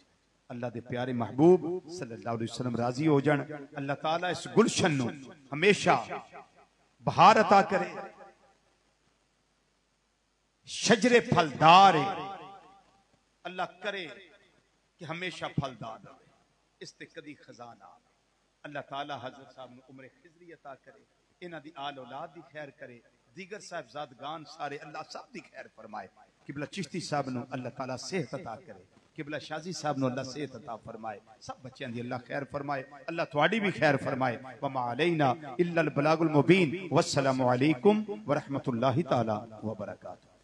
अल्लाह दे प्यारे महबूब सल्लल्लाहु अलैहि वसल्लम राजी हो जान। अल्लाह ताला इस गुलशन नूं हमेशा बहार अता करे, शजरे फलदार है, अल्लाह करे कि हमेशा फलदार रहे, इस ते कदी खजाना। अल्लाह ताला हजरत साहब नूं उम्र खिजरी अता करे, इन्हां दी आल औलाद दी खैर करे, दीगर साहबजादगान सारे अल्लाह सब दी खैर फरमाए। किबला चिश्ती साहब नूं अल्लाह ताला सेहत अता करे, किबला शाजी साहब नूं अल्लाह सेहत अता फरमाए, सब बच्चों दी अल्लाह खैर फरमाए, अल्लाह तुहाडी भी खैर फरमाए। व मा अलैना इल्लल बलागुल मुबीन। वस्सलामु अलैकुम व रहमतुल्लाहि ताला व बरकातहू।